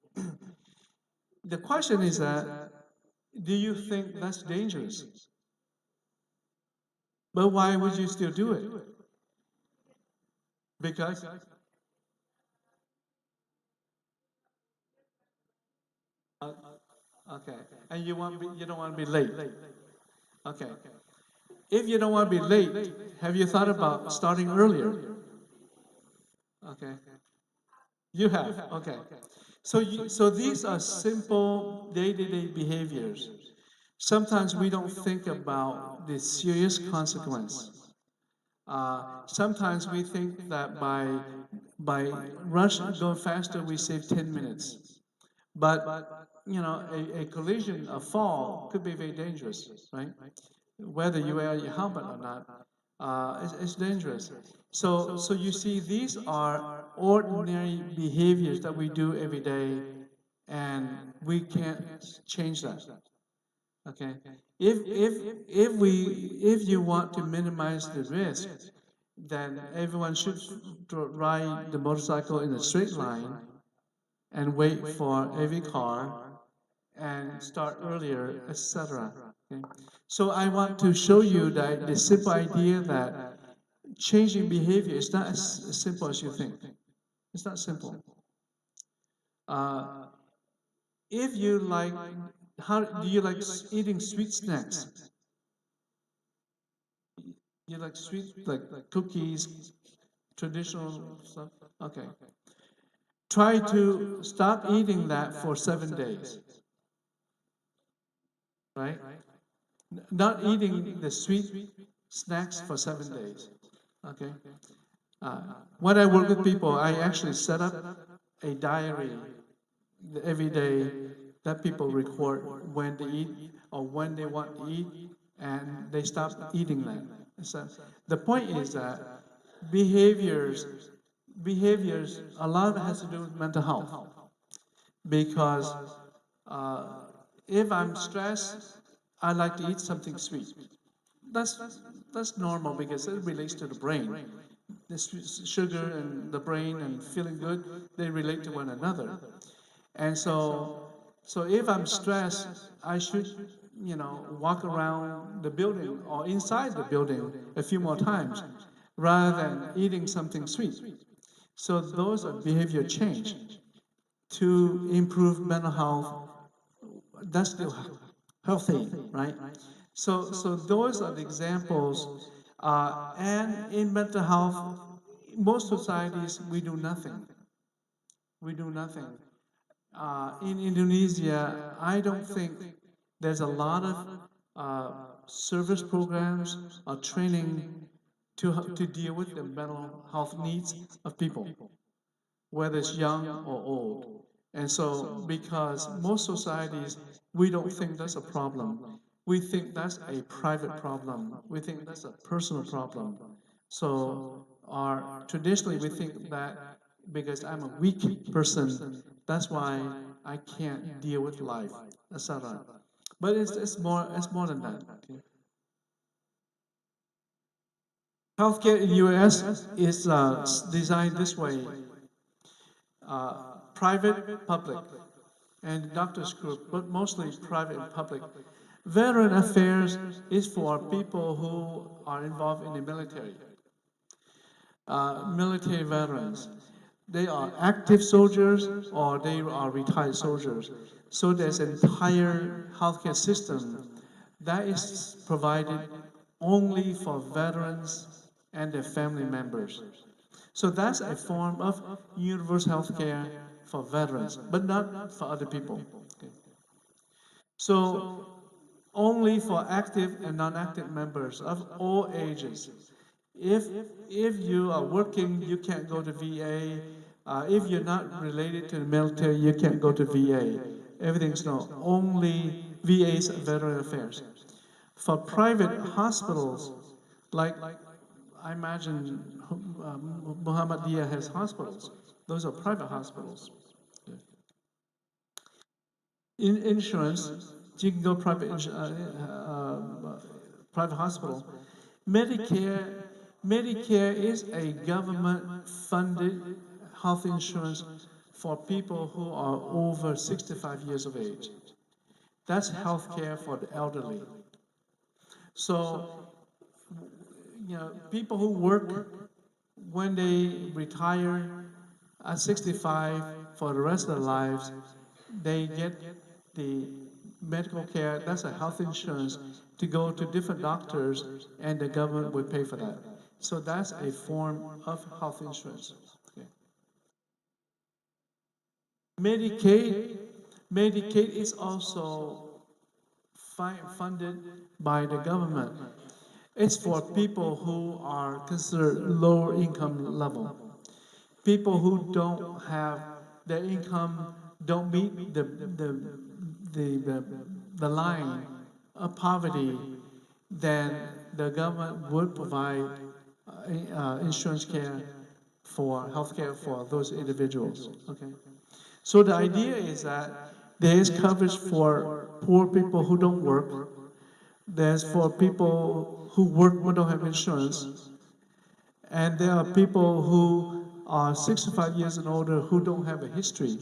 The question is that, do you think that's dangerous? But why would you still do it? Because uh, okay, and you don't want to be late. Okay, if you don't want to be late, have you thought about starting earlier? Okay, you have. Okay, so these are simple day-to-day behaviors. Sometimes we don't think about the serious consequence. Sometimes we think that by going faster, we save 10 minutes. But a collision, a fall, could be very dangerous, right? Whether you wear your helmet or not, it's dangerous. So you see, these are ordinary behaviors that we do every day, and we can't change that. Okay, if you want to minimize the risk, then everyone should ride the motorcycle in a straight line and wait for every car and start earlier, etc. Okay? So I want to show you that the simple idea that changing behavior is not as simple as you think. It's not simple. Uh, if you like, how do you like eating sweet snacks? You like sweet, like cookies, traditional stuff? Okay. Try to stop eating that for 7 days, right? Not eating the sweet snacks for 7 days, okay? When I work with people, I actually set up a diary every day that people record when they eat or when they want to eat, and they stop eating that. So the point is that behaviors, a lot of it has to do with mental health, because uh, if I'm stressed, I like to eat something sweet. That's that's normal because it relates to the brain. The sugar and the brain and feeling good, they relate to one another. And so if I'm stressed, I should, walk around the building or inside the building a few more times rather than eating something sweet. So those are behavior change to improve mental health. That's still healthy, right? So those are the examples. And in mental health, most societies, we do nothing. We do nothing. In Indonesia, I don't think there's a lot of service programs or training to deal with the mental health needs of people, whether it's young or old. And so, because most societies, we don't think that's a problem. We think that's a private problem. We think that's a personal problem. So, traditionally, we think that because I'm a weak person, that's why I can't deal with life, etc. But it's more than that. Okay? Healthcare in the U.S. is designed this way: private, public, and doctors group, but mostly private and public. Veteran affairs is for people who are involved in the military. Military veterans, they are active soldiers or they are retired soldiers. So there's an entire healthcare system that is provided only for veterans and their family members. So that's a form of universal health care for veterans, but not for other people. Okay. So only for active and non-active members of all ages. If if you are working, you can't go to VA. If you're not related to the military, you can't go to VA. Everything's no. Only VA's Veteran Affairs. For private hospitals, like I imagine Muhammadiyah has hospitals. Those are private hospitals. In insurance, you can go private hospital. Medicare, Medicare is a government-funded health insurance for people who are over 65 years of age. That's health care for the elderly. So people who work when they retire at 65 for the rest of their lives, they get the medical care, that's a health insurance, to go to different doctors, and the government would pay for that. So that's a form of health insurance. Okay. Medicaid, Medicaid is also funded by the government. It's for people who are considered lower income level. People who don't have their income don't meet the line of poverty, then the government would provide insurance care for health care for those individuals. Okay. So the idea is that there is coverage for poor people who don't work. There's for people who work but don't have insurance. And there are people who are 65 years and older who don't have a history.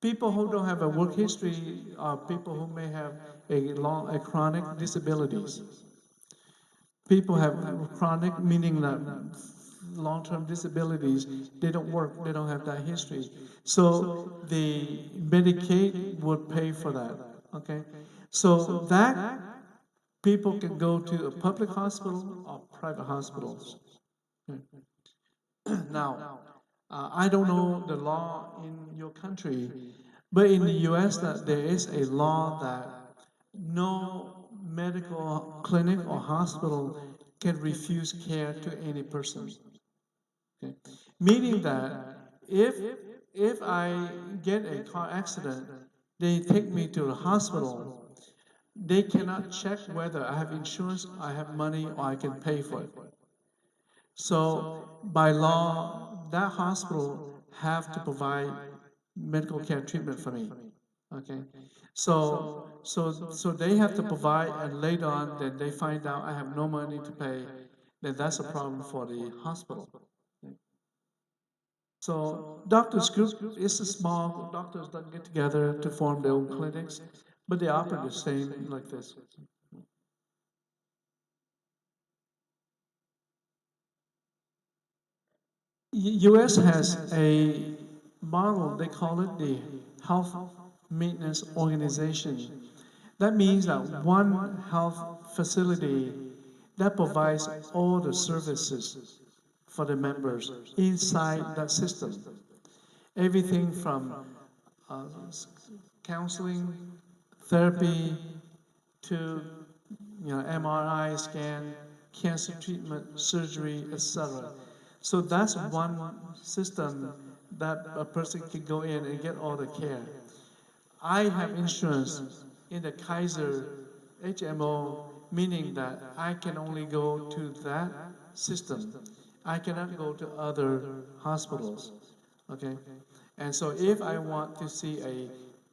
People who don't have a work history are people who may have a chronic disabilities. People have chronic, meaning that long-term disabilities, they don't work, they don't have that history. So the Medicaid would pay for that, okay? So that people can go to a public hospital or private hospitals. Now, I don't know the law in your country, but in the US that there is a law that no medical clinic or hospital can refuse care to any person. Okay? Meaning that if if I get a car accident, they take me to the hospital, they cannot check whether I have insurance, I have money, or I can pay for it. So by law, that hospital have to provide medical care treatment for me. Okay, so they have to provide, and later on, then they find out I have no money to pay. Then that's a problem for the hospital. So doctors group is a small doctors that get together to form their own clinics, but they operate the same like this. U.S. has a model, they call it the Health Maintenance Organization. That means that one health facility that provides all the services for the members inside that system. Everything from uh, counseling, therapy, to MRI scan, cancer treatment, surgery, etc. So that's one system that a person can go in and get all the care. I have insurance in the Kaiser HMO, meaning that I can only go to that system. I cannot go to other hospitals. Okay? And so if I want to see a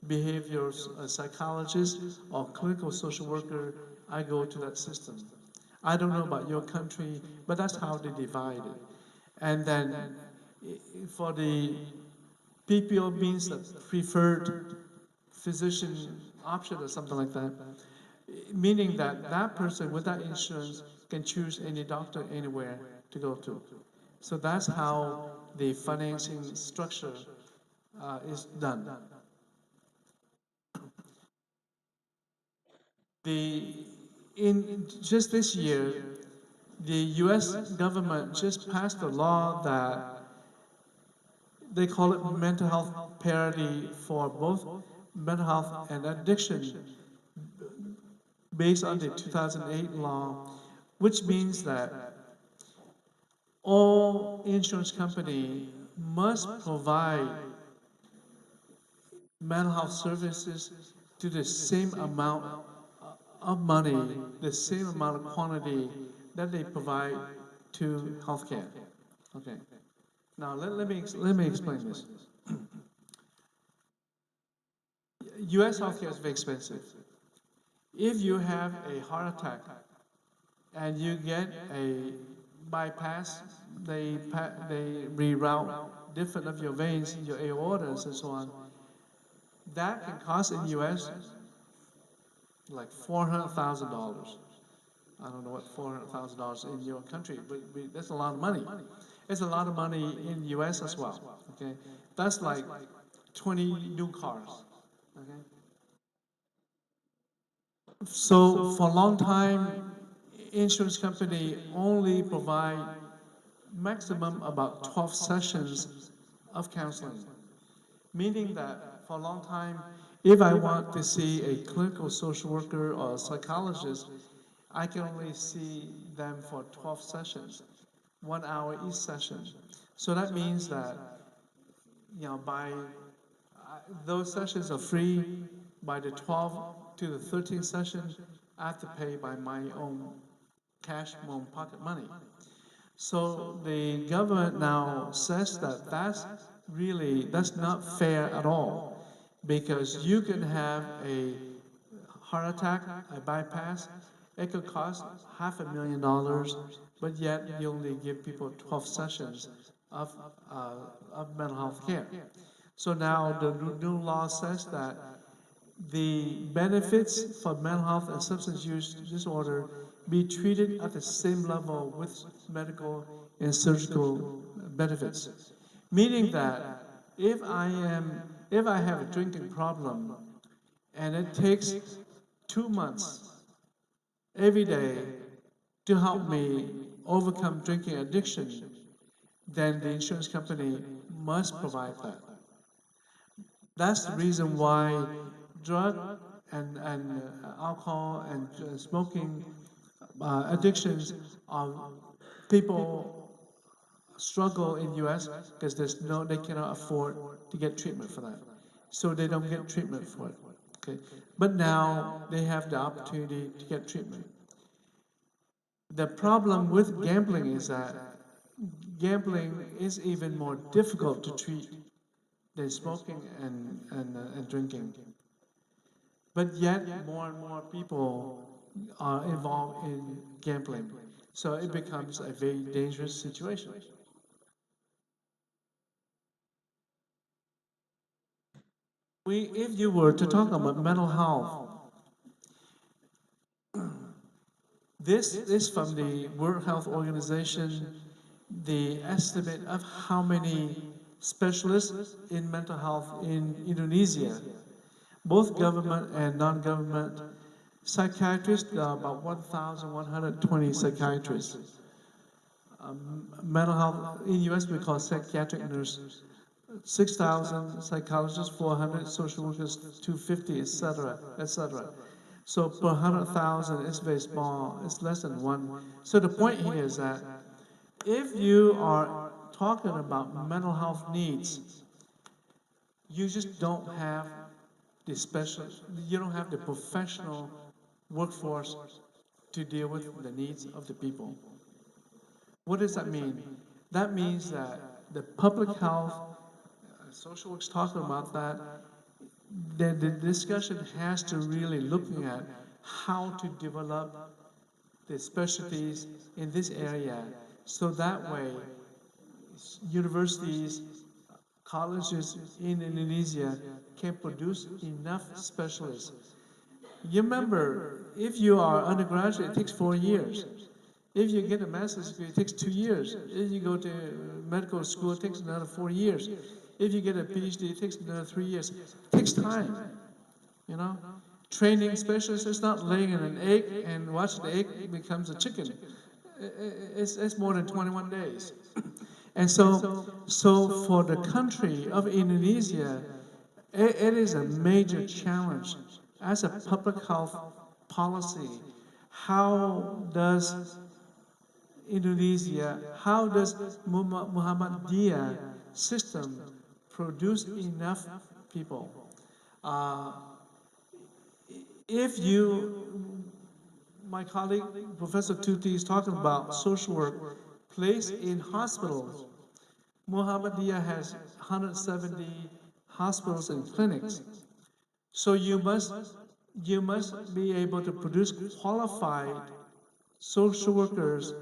behavioral psychologist or clinical social worker, I go to that system. I don't know about your country, but that's how they divide it. And then for the PPO means that preferred physician option or something like that, meaning that that person with that insurance can choose any doctor anywhere to go to. So that's how the financing structure is done. The in just this year, the U.S. government just passed a law that they call it mental health parity for both mental health and addiction, based on the 2008 law, which means that all insurance company must provide mental health services to the same amount of money, the same amount of quantity that they provide to healthcare. Okay. Now let me explain this. U.S. healthcare is very expensive. If you have a heart attack and you get a bypass, they reroute different of your veins, your aortas, and so on. That can cost in U.S. like $400,000. I don't know what, $400,000 in your country, but that's a lot of money. It's a lot of money in the US as well, okay? That's like 20 new cars, okay? So for a long time, insurance company only provide maximum about 12 sessions of counseling, meaning that for a long time, if I want to see a clinical social worker or a psychologist, I can only see them for 12 sessions, 1 hour each session. So that means that, by those sessions are free. By the 12th to the 13th session, I have to pay by my own cash, my own pocket money. So the government now says that that's not fair at all, because you can have a heart attack, a bypass, it could cost $500,000, but yet you only give people 12 sessions of, of mental health care. So now the new law says that the benefits for mental health and substance use disorder be treated at the same level with medical and surgical benefits. Meaning that if I have a drinking problem and it takes 2 months every day to help me overcome drinking addiction, then the insurance company must provide that. That's the reason why drug and alcohol and smoking addictions are people struggle in U.S. because they cannot afford to get treatment for that, so they don't get treatment for it. Okay, but now they have the opportunity to get treatment. The problem with gambling is that gambling is even more difficult to treat than smoking and drinking. But yet, more and more people are involved in gambling. So it becomes a very dangerous situation. If you were to talk about mental health, this is from the World Health Organization, the estimate of how many specialists in mental health in Indonesia, both government and non-government. Psychiatrists, about 1,120 psychiatrists. Mental health, in US we call psychiatric nurses, 6,000 psychologists, 400 social workers, 250, etc., etc. So per 100,000, it's very small, it's less than one. So the point here is that if you are talking about mental health needs, you just don't have you don't have the professional workforce to deal with the needs of the people. What does that mean? That means that the public health, social work's talking about that, the discussion has to really looking at how to develop the specialties in this area, so that way universities, colleges in Indonesia can produce enough specialists. You remember, if you are undergraduate, it takes 4 years. If you get a master's degree, it takes 2 years. If you go to medical school, it takes another 4 years. If you get a Ph.D., it takes another 3 years. It takes time, you know? Training specialists is not laying in an egg and watch the egg becomes a chicken. It's more than 21 days. And so for the country of Indonesia, it is a major challenge as a public health policy. How does Indonesia, how does Muhammadiyah system produce enough people? If my colleague, Professor Tuti, is talking about social work placed in hospitals. Muhammadiyah has 170 hospitals and clinics. So you must be able to produce qualified social workers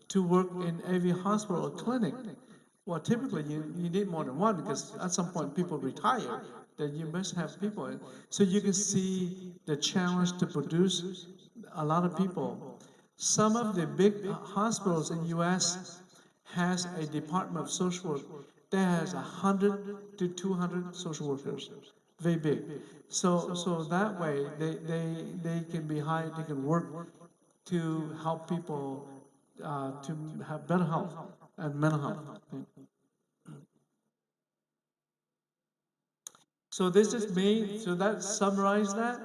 to work in every hospital or clinic. Well, typically you need more than one, because at some point people retire, then you must have people. So you can see the challenge to produce a lot of people. Some of the big hospitals in U.S. has a department of social work that has 100 to 200 social workers, very big. So that way they can be hired, they can work to help people to have better health and mental health. So this is me. So that summarize that.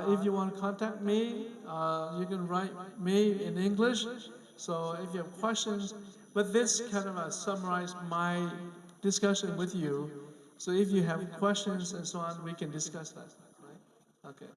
If you want to contact me, you can write me in English. So if you have questions, but this kind of summarize my discussion with you. So if you have questions and so on, we can discuss that. Right? Okay.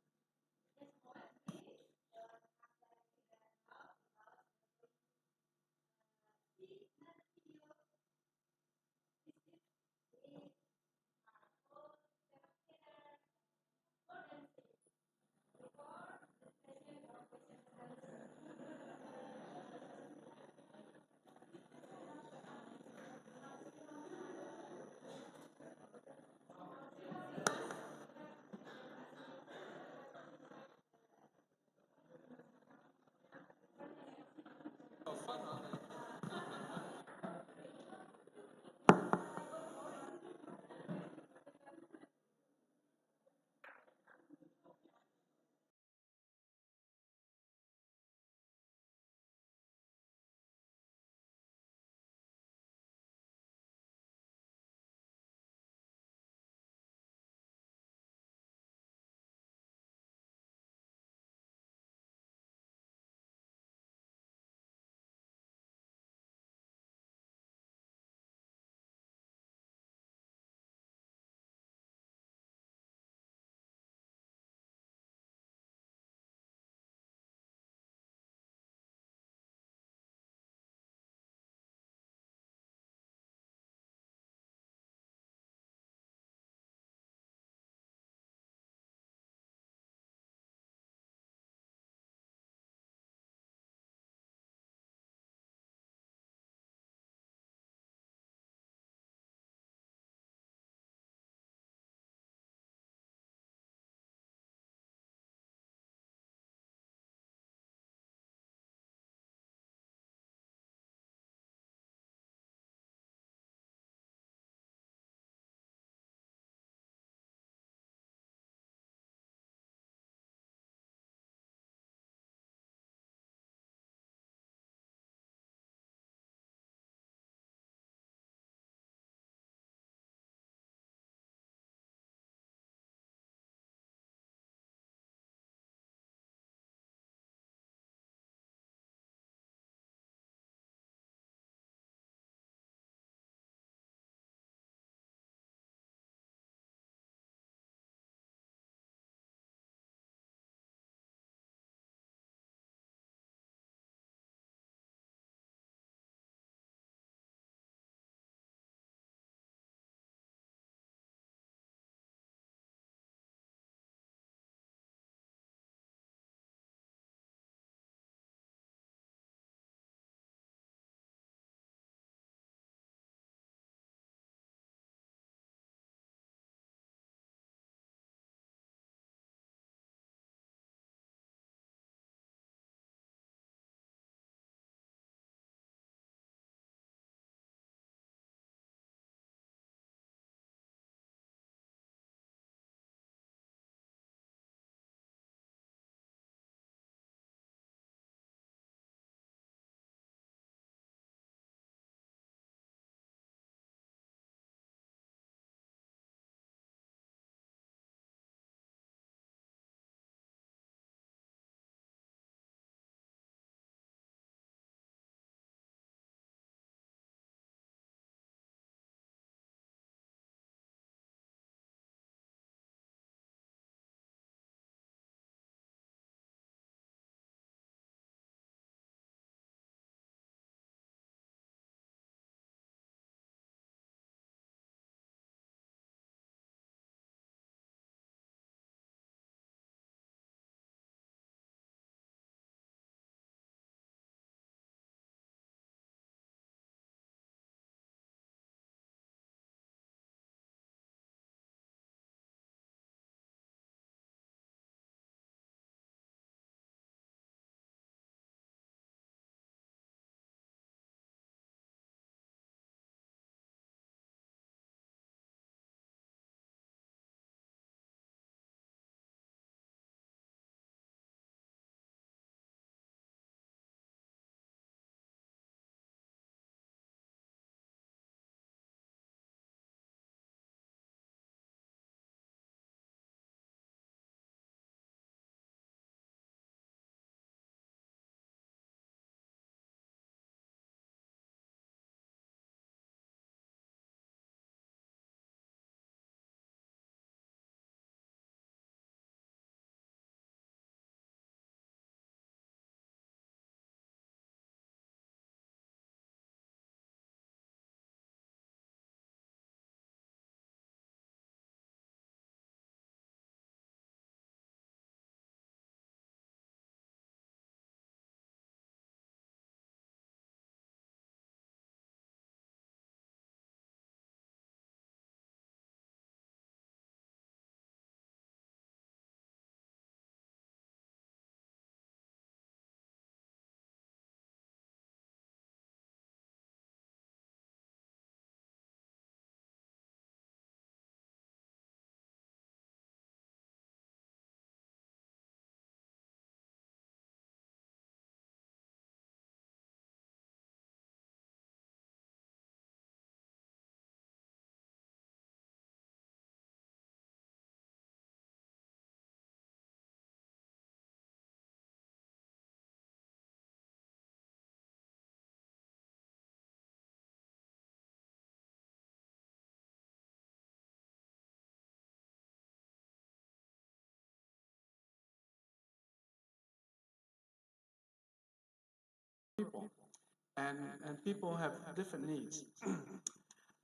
and people have different needs.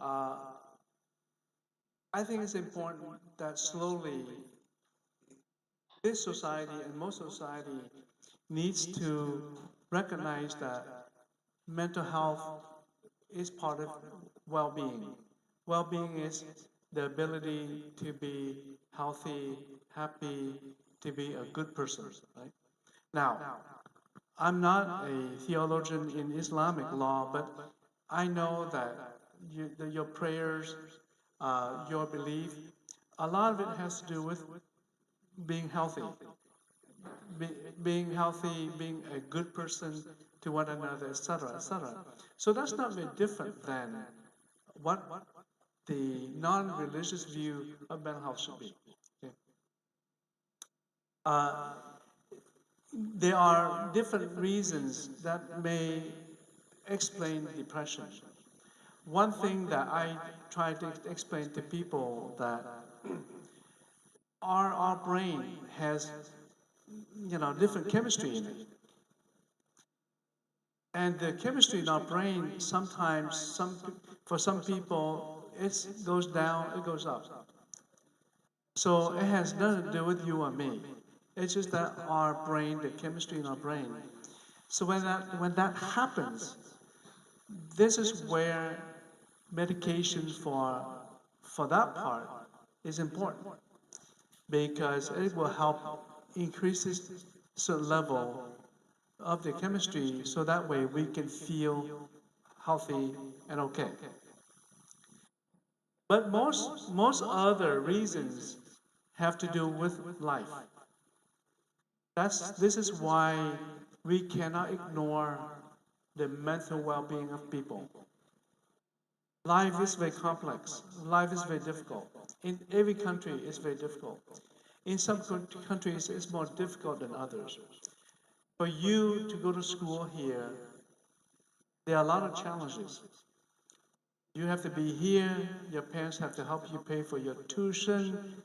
uh, I think it's important that slowly this society and most society needs to recognize that mental health is part of well-being. Well-being is the ability to be healthy, happy, to be a good person, right? Now, I'm not a theologian in Islamic law, but I know that your prayers, your belief, a lot of it has to do with being healthy, being healthy, being a good person to one another, etc., etc. So that's not very different than what the non-religious view of mental health should be. Okay. Uh, there are different reasons that may explain depression. One thing that I try to explain to people that our brain has different chemistry in it. And the chemistry in our brain sometimes for some people it goes down, it goes up. So it has nothing to do with you or me. It's just that our brain, the chemistry in our brain. So when that happens, this is where medication for that part is important because it will help increase this certain level of the chemistry so that way we can feel healthy and okay. But most other reasons have to do with life. This is why we cannot ignore the mental well-being of people. Life is very complex. Life is very difficult. In every country, it's very difficult. In some countries, it's more difficult than others. For you to go to school here, there are a lot of challenges. You have to be here, your parents have to help you pay for your tuition.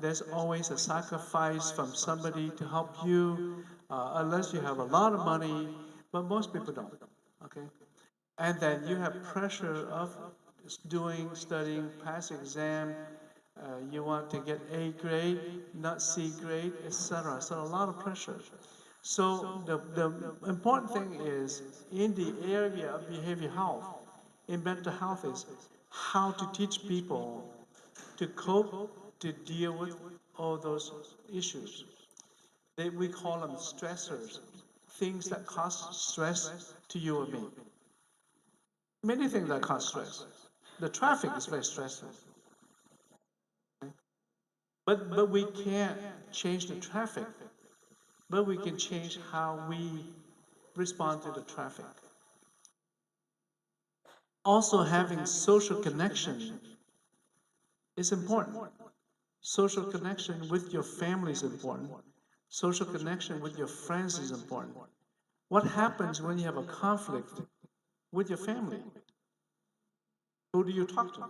There's always a sacrifice from somebody to help you, unless you have a lot of money, but most people don't, okay? And then you have pressure of studying, pass exam, you want to get A grade, not C grade, etc. So a lot of pressure. So the important thing is in the area of behavioral health, in mental health is how to teach people to cope, to deal with all those issues. We call them stressors, things that cause stress to you or me. Many things that cause stress. The traffic is very stressful. But we can't change the traffic, but we can change how we respond to the traffic. Also, having social connection is important. Social connection with your family is important. Social connection with your friends is important. What happens when you have a conflict with your family? Who do you talk to?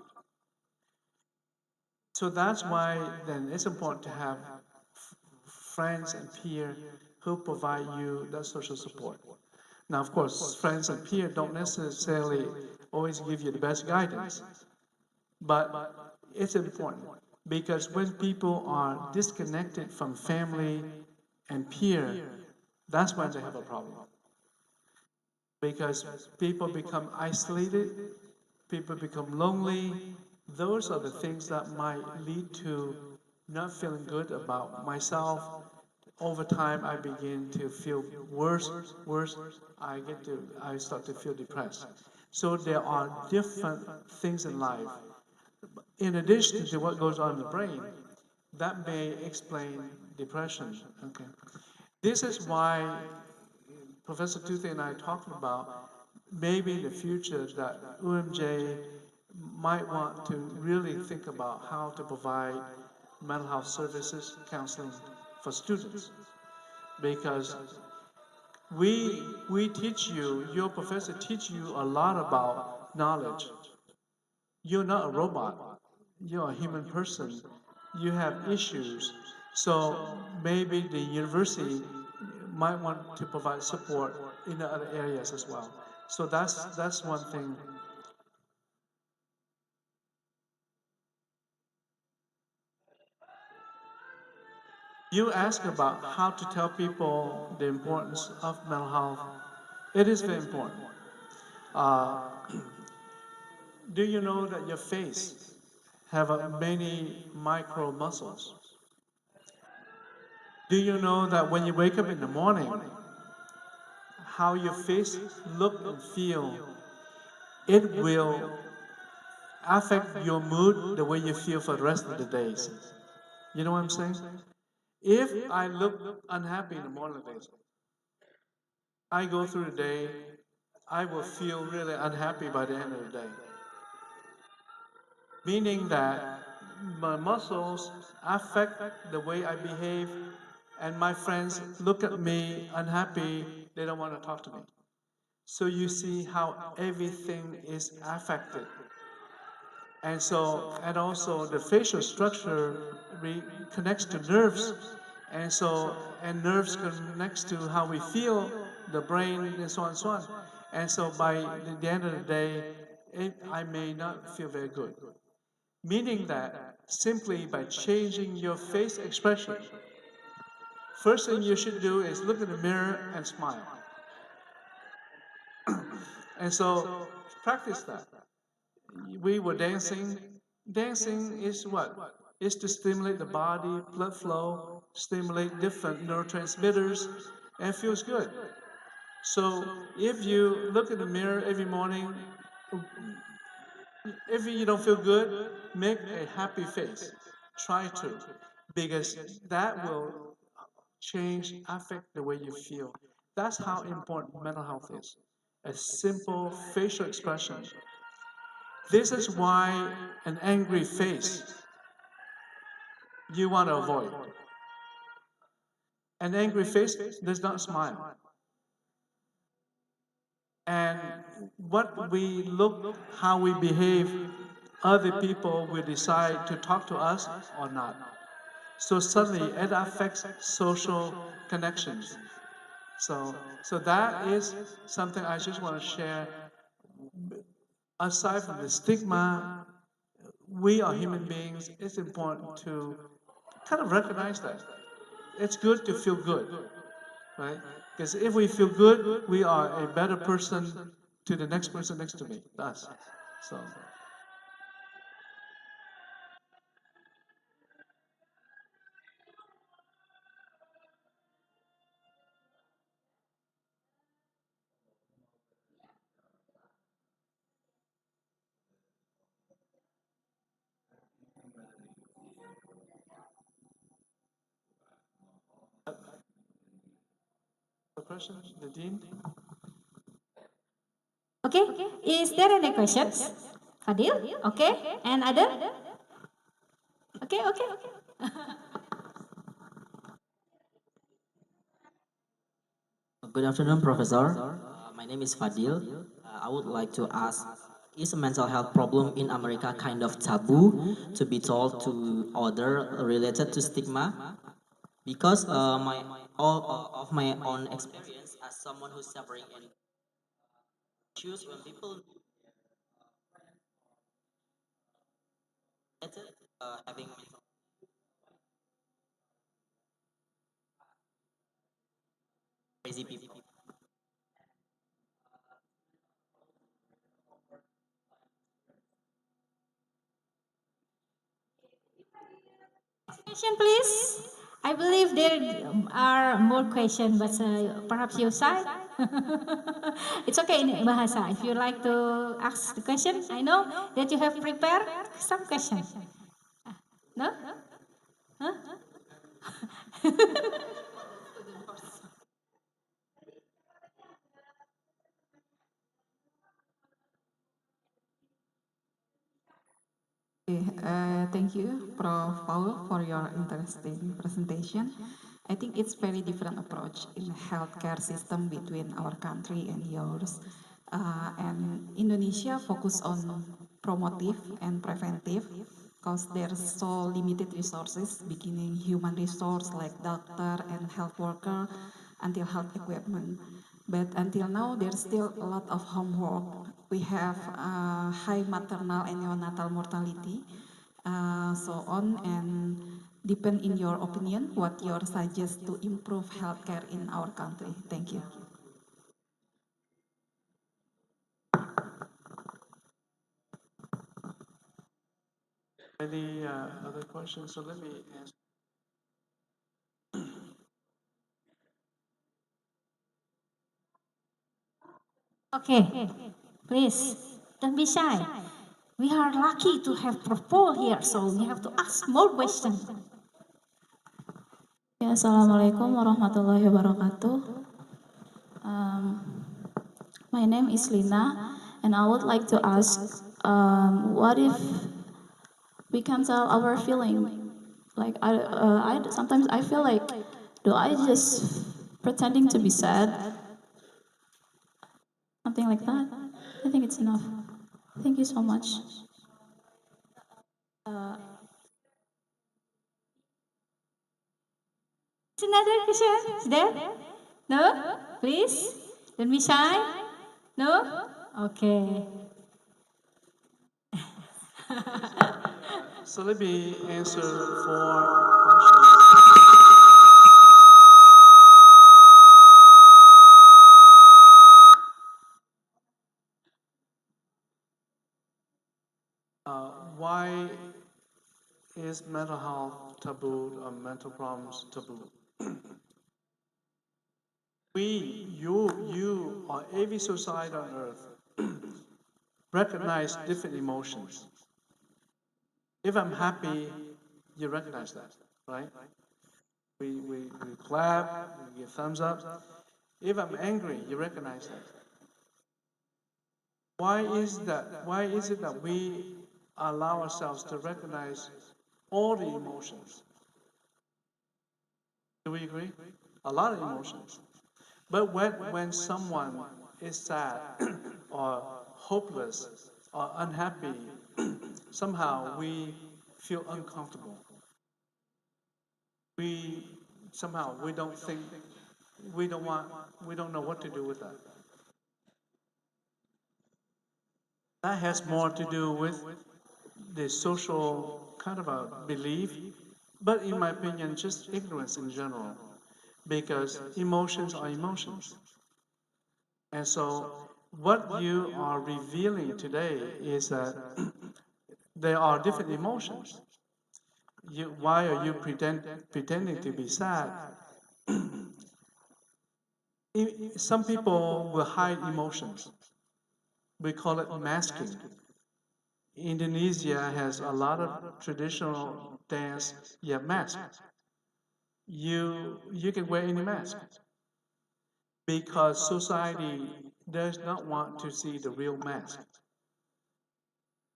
So that's why then it's important to have friends and peers who provide you that social support. Now, of course, friends and peers don't necessarily always give you the best guidance, but it's important because when people are disconnected from family and peer, that's when they have a problem. Because people become isolated, people become lonely. Those are the things that might lead to not feeling good about myself. Over time, I begin to feel worse. I start to feel depressed. So there are different things in life. In addition to what goes on in the brain, that may explain depression. Okay. This is why Professor Tuthe and I talked about maybe in the future that UMJ might want to really think about how to provide mental health services, counseling for students. Because we teach you, your professor teach you a lot about knowledge. You're not a robot. You're a human person. You have issues. So maybe the university might want to provide support in the other areas as well. So that's one thing. You ask about how to tell people the importance of mental health. It is very important. Uh, do you know that your face have many micro muscles? Do you know that when you wake up in the morning, how your face look and feel, it will affect your mood the way you feel for the rest of the days. You know what I'm saying? If I look unhappy in the morning days, I go through the day, I will feel really unhappy by the end of the day. Meaning that my muscles affect the way I behave, and my friends look at me unhappy, they don't want to talk to me. So you see how everything is affected. And so, and also the facial structure connects to nerves. And so, and nerves connects to how we feel, the brain, and so on and so on. And so by the end of the day, I may not feel very good. Meaning that simply by changing your face expression, first thing you should do is look in the mirror and smile. And so practice that. We were dancing. Dancing is what? Is to stimulate the body, blood flow, stimulate different neurotransmitters, and feels good. So if you look in the mirror every morning, if you don't feel good, make a happy face. Try to, because that will change, affect the way you feel. That's how important mental health is. A simple facial expression. This is why an angry face you want to avoid. An angry face does not smile. And what we look, how we behave, other people will decide to talk to us or not. So suddenly it affects social connections. So that is something I just want to share. Aside from the stigma, we are human beings. It's important to kind of recognize that. It's good to feel good, right? Because if we feel good, we are a better person to the next person next to me, us. So, the question, the dean. Okay, is there any questions? Fadil? Okay, and other? Okay, okay. Good afternoon, Professor. My name is Fadil. I would like to ask, is a mental health problem in America kind of taboo to be told to other related to stigma? Because all of my own experience as someone who's suffering in issues when people having mental crazy people. Question, please. I believe there are more questions, but perhaps you shy. It's okay in bahasa. If you like to ask the question, I know that you have prepared some questions. No? Huh? Okay, thank you, Prof. Paul, for your interesting presentation. I think it's very different approach in healthcare system between our country and yours. And Indonesia focus on promotive and preventive because there's so limited resources, beginning human resource like doctor and health worker until health equipment. But until now, there's still a lot of homework. We have high maternal and neonatal mortality, so on, and depend in your opinion, what your suggest to improve healthcare in our country. Thank you. Any other questions? So let me answer. Okay, please, don't be shy. We are lucky to have Prof. here, so we have to ask more questions. Ya, Assalamualaikum warahmatullahi wabarakatuh. My name is Lina, and I would like to ask, what if we can tell our feeling? Like, sometimes I feel like, do I just pretending to be sad? Something like that. I think it's enough. Thank you so much. Is another question? Is there? No? Please? Don't be shy? No? Okay. So let me answer 4 questions. Why is mental health taboo or mental problems taboo? You, or every society on earth recognize different emotions. If I'm happy, you recognize that, right? We clap, we give thumbs up. If I'm angry, you recognize that. Why is that? Why is it that we allow ourselves to recognize all the emotions? Do we agree? A lot of emotions. But when someone is sad or hopeless or unhappy, somehow we feel uncomfortable. We somehow we don't think we don't know what to do with that. That has more to do with the social kind of a belief, but in my opinion, just ignorance in general, because emotions are emotions. And so what you are revealing today is that there are different emotions. Why are you pretending to be sad? Some people will hide emotions. We call it masking. Indonesia has a lot of traditional dance, you have masks. You can wear any mask because society does not want to see the real mask.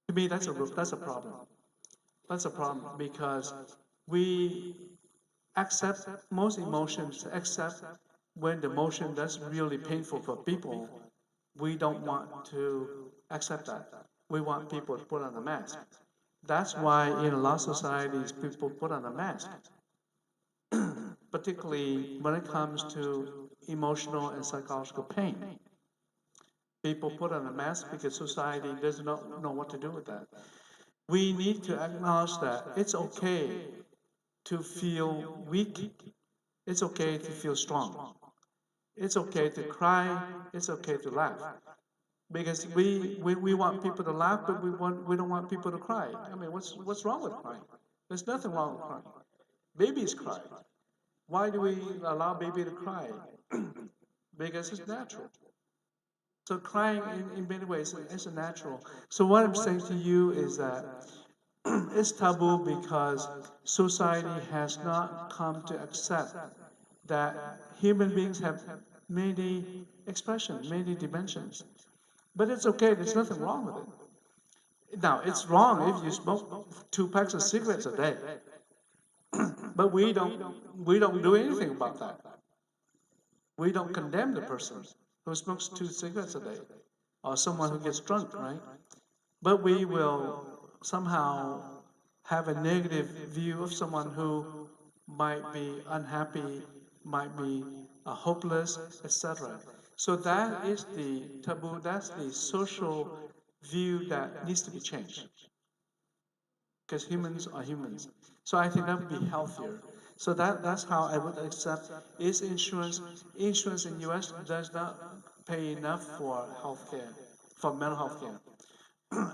To me, that's a problem. That's a problem because we accept most emotions, except when the emotion that's really painful for people. We don't want to accept that. We want people to put on a mask. That's why in a lot of societies, people put on a mask, particularly when it comes to emotional and psychological pain. People put on a mask because society does not know what to do with that. We need to acknowledge that it's okay to feel weak. It's okay to feel strong. It's okay to cry. It's okay to laugh. Because we want people to laugh, but we don't want people to cry. I mean, what's wrong with crying? There's nothing wrong with crying. Babies cry. Why do we allow baby to cry? Because it's natural. So crying in many ways is a natural. So what I'm saying to you is that it's taboo because society has not come to accept that human beings have many expressions, many dimensions. But it's okay, there's nothing wrong with it. Now, it's wrong if you smoke 2 packs of cigarettes a day. But we don't do anything about that. We don't condemn the person who smokes 2 cigarettes a day or someone who gets drunk, right? But we will somehow have a negative view of someone who might be unhappy, might be hopeless, etc. So that is the taboo, that's the social view that needs to be changed. Because humans are humans. So I think that would be healthier. So that's how I would accept is insurance. Insurance in US does not pay enough for healthcare, for mental health care.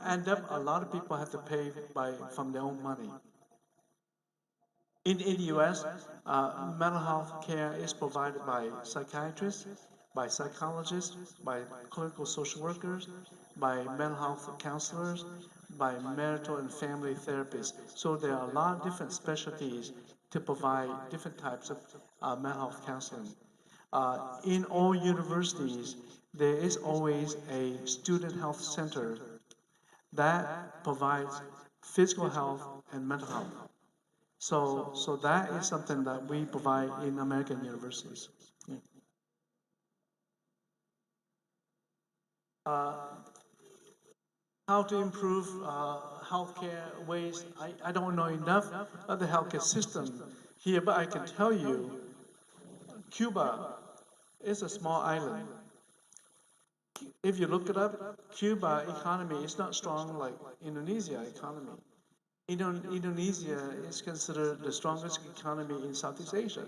And then a lot of people have to pay from their own money. In the US, mental health care is provided by psychiatrists, by psychologists, by clinical social workers, by mental health counselors, by marital and family therapists. So there are a lot of different specialties to provide different types of mental health counseling. In all universities, there is always a student health center that provides physical health and mental health. So that is something that we provide in American universities. Yeah. Uh, how to improve healthcare ways? I don't know enough of the healthcare system here, but I can tell you, Cuba is a small island. If you look it up, Cuba economy is not strong like Indonesia economy. Indonesia is considered the strongest economy in Southeast Asia.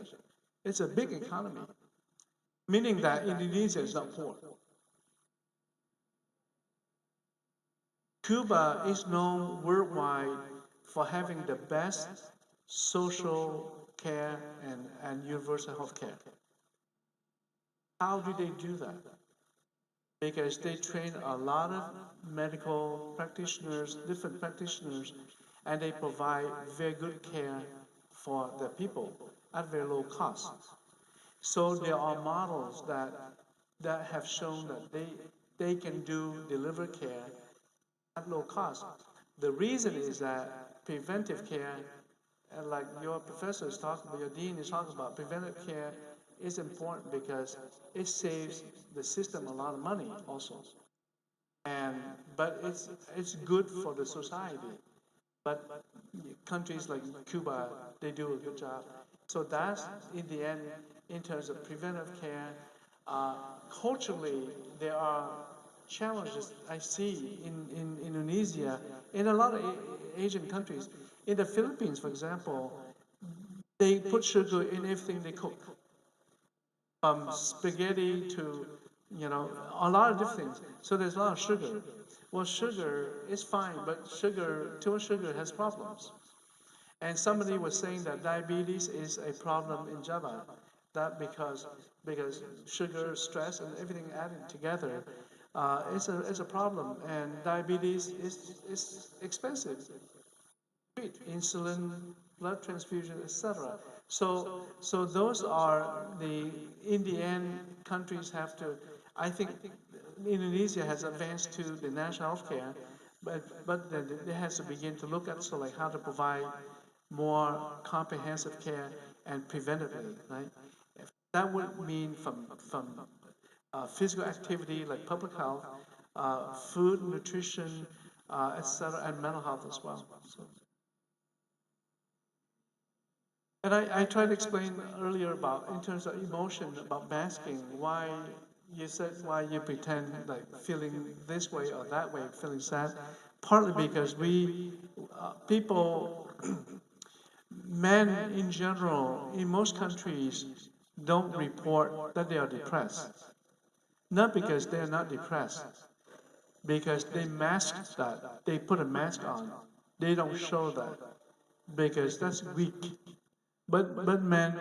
It's a big economy, meaning that Indonesia is not poor. Cuba is known worldwide for having the best social care and universal health care. How do they do that? Because they train a lot of medical practitioners, different practitioners, and they provide very good care for the people at very low cost. So there are models that have shown that they can deliver care at low cost. The reason is that preventive care, and like your professor is talking about, your dean is talking about, preventive care is important because it saves the system a lot of money also. And but it's good for the society. But countries like Cuba, they do a good job. So that's in the end, in terms of preventive care. Culturally, there are challenges I see in Indonesia, in a lot of Asian countries. In the Philippines, for example, they put sugar in everything they cook, from spaghetti to, a lot of different things. So there's a lot of sugar. Well, sugar is fine, but too much sugar has problems. And somebody was saying that diabetes is a problem in Java, that because sugar, stress, and everything added together is a problem. And diabetes is expensive. Insulin, blood transfusion, etc. So those are in the end, countries have to. I think Indonesia has advanced to the national health care, but then it has to begin to look at like how to provide more comprehensive care and preventatively, right? That would mean from physical activity like public health, food, nutrition, etc., and mental health as well. So. And I tried to explain earlier about, in terms of emotion, about masking, why you said why you pretend like feeling this way or that way, feeling sad. Partly because people, men in general, in most countries, don't report that they are depressed. Not because they're not depressed, because they mask that. They put a mask on. They don't show that because that's weak. But men,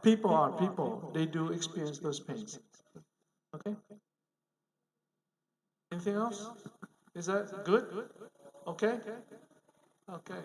people are people. They do experience those pains. Okay. Anything else? Is that good? Okay. Okay.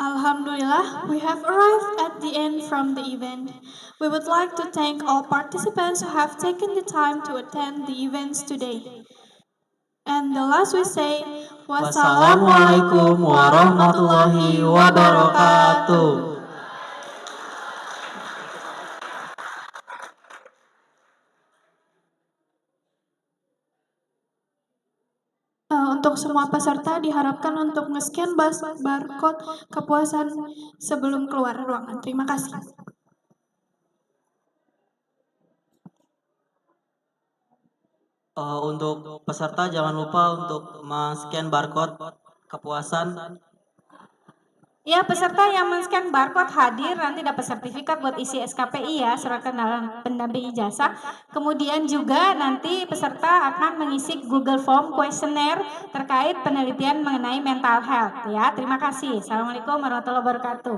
Alhamdulillah, we have arrived at the end from the event. We would like to thank all participants who have taken the time to attend the events today. And the last we say, Wassalamualaikum warahmatullahi wabarakatuh. Untuk semua peserta diharapkan untuk nge-scan barcode kepuasan sebelum keluar ruangan. Terima kasih. Untuk peserta jangan lupa untuk men-scan barcode kepuasan. Ya, peserta yang men-scan barcode hadir nanti dapat sertifikat buat isi SKPI ya, surat keterangan pendamping ijazah. Kemudian juga nanti peserta akan mengisi Google Form kuesioner terkait penelitian mengenai mental health ya. Terima kasih. Assalamualaikum warahmatullahi wabarakatuh.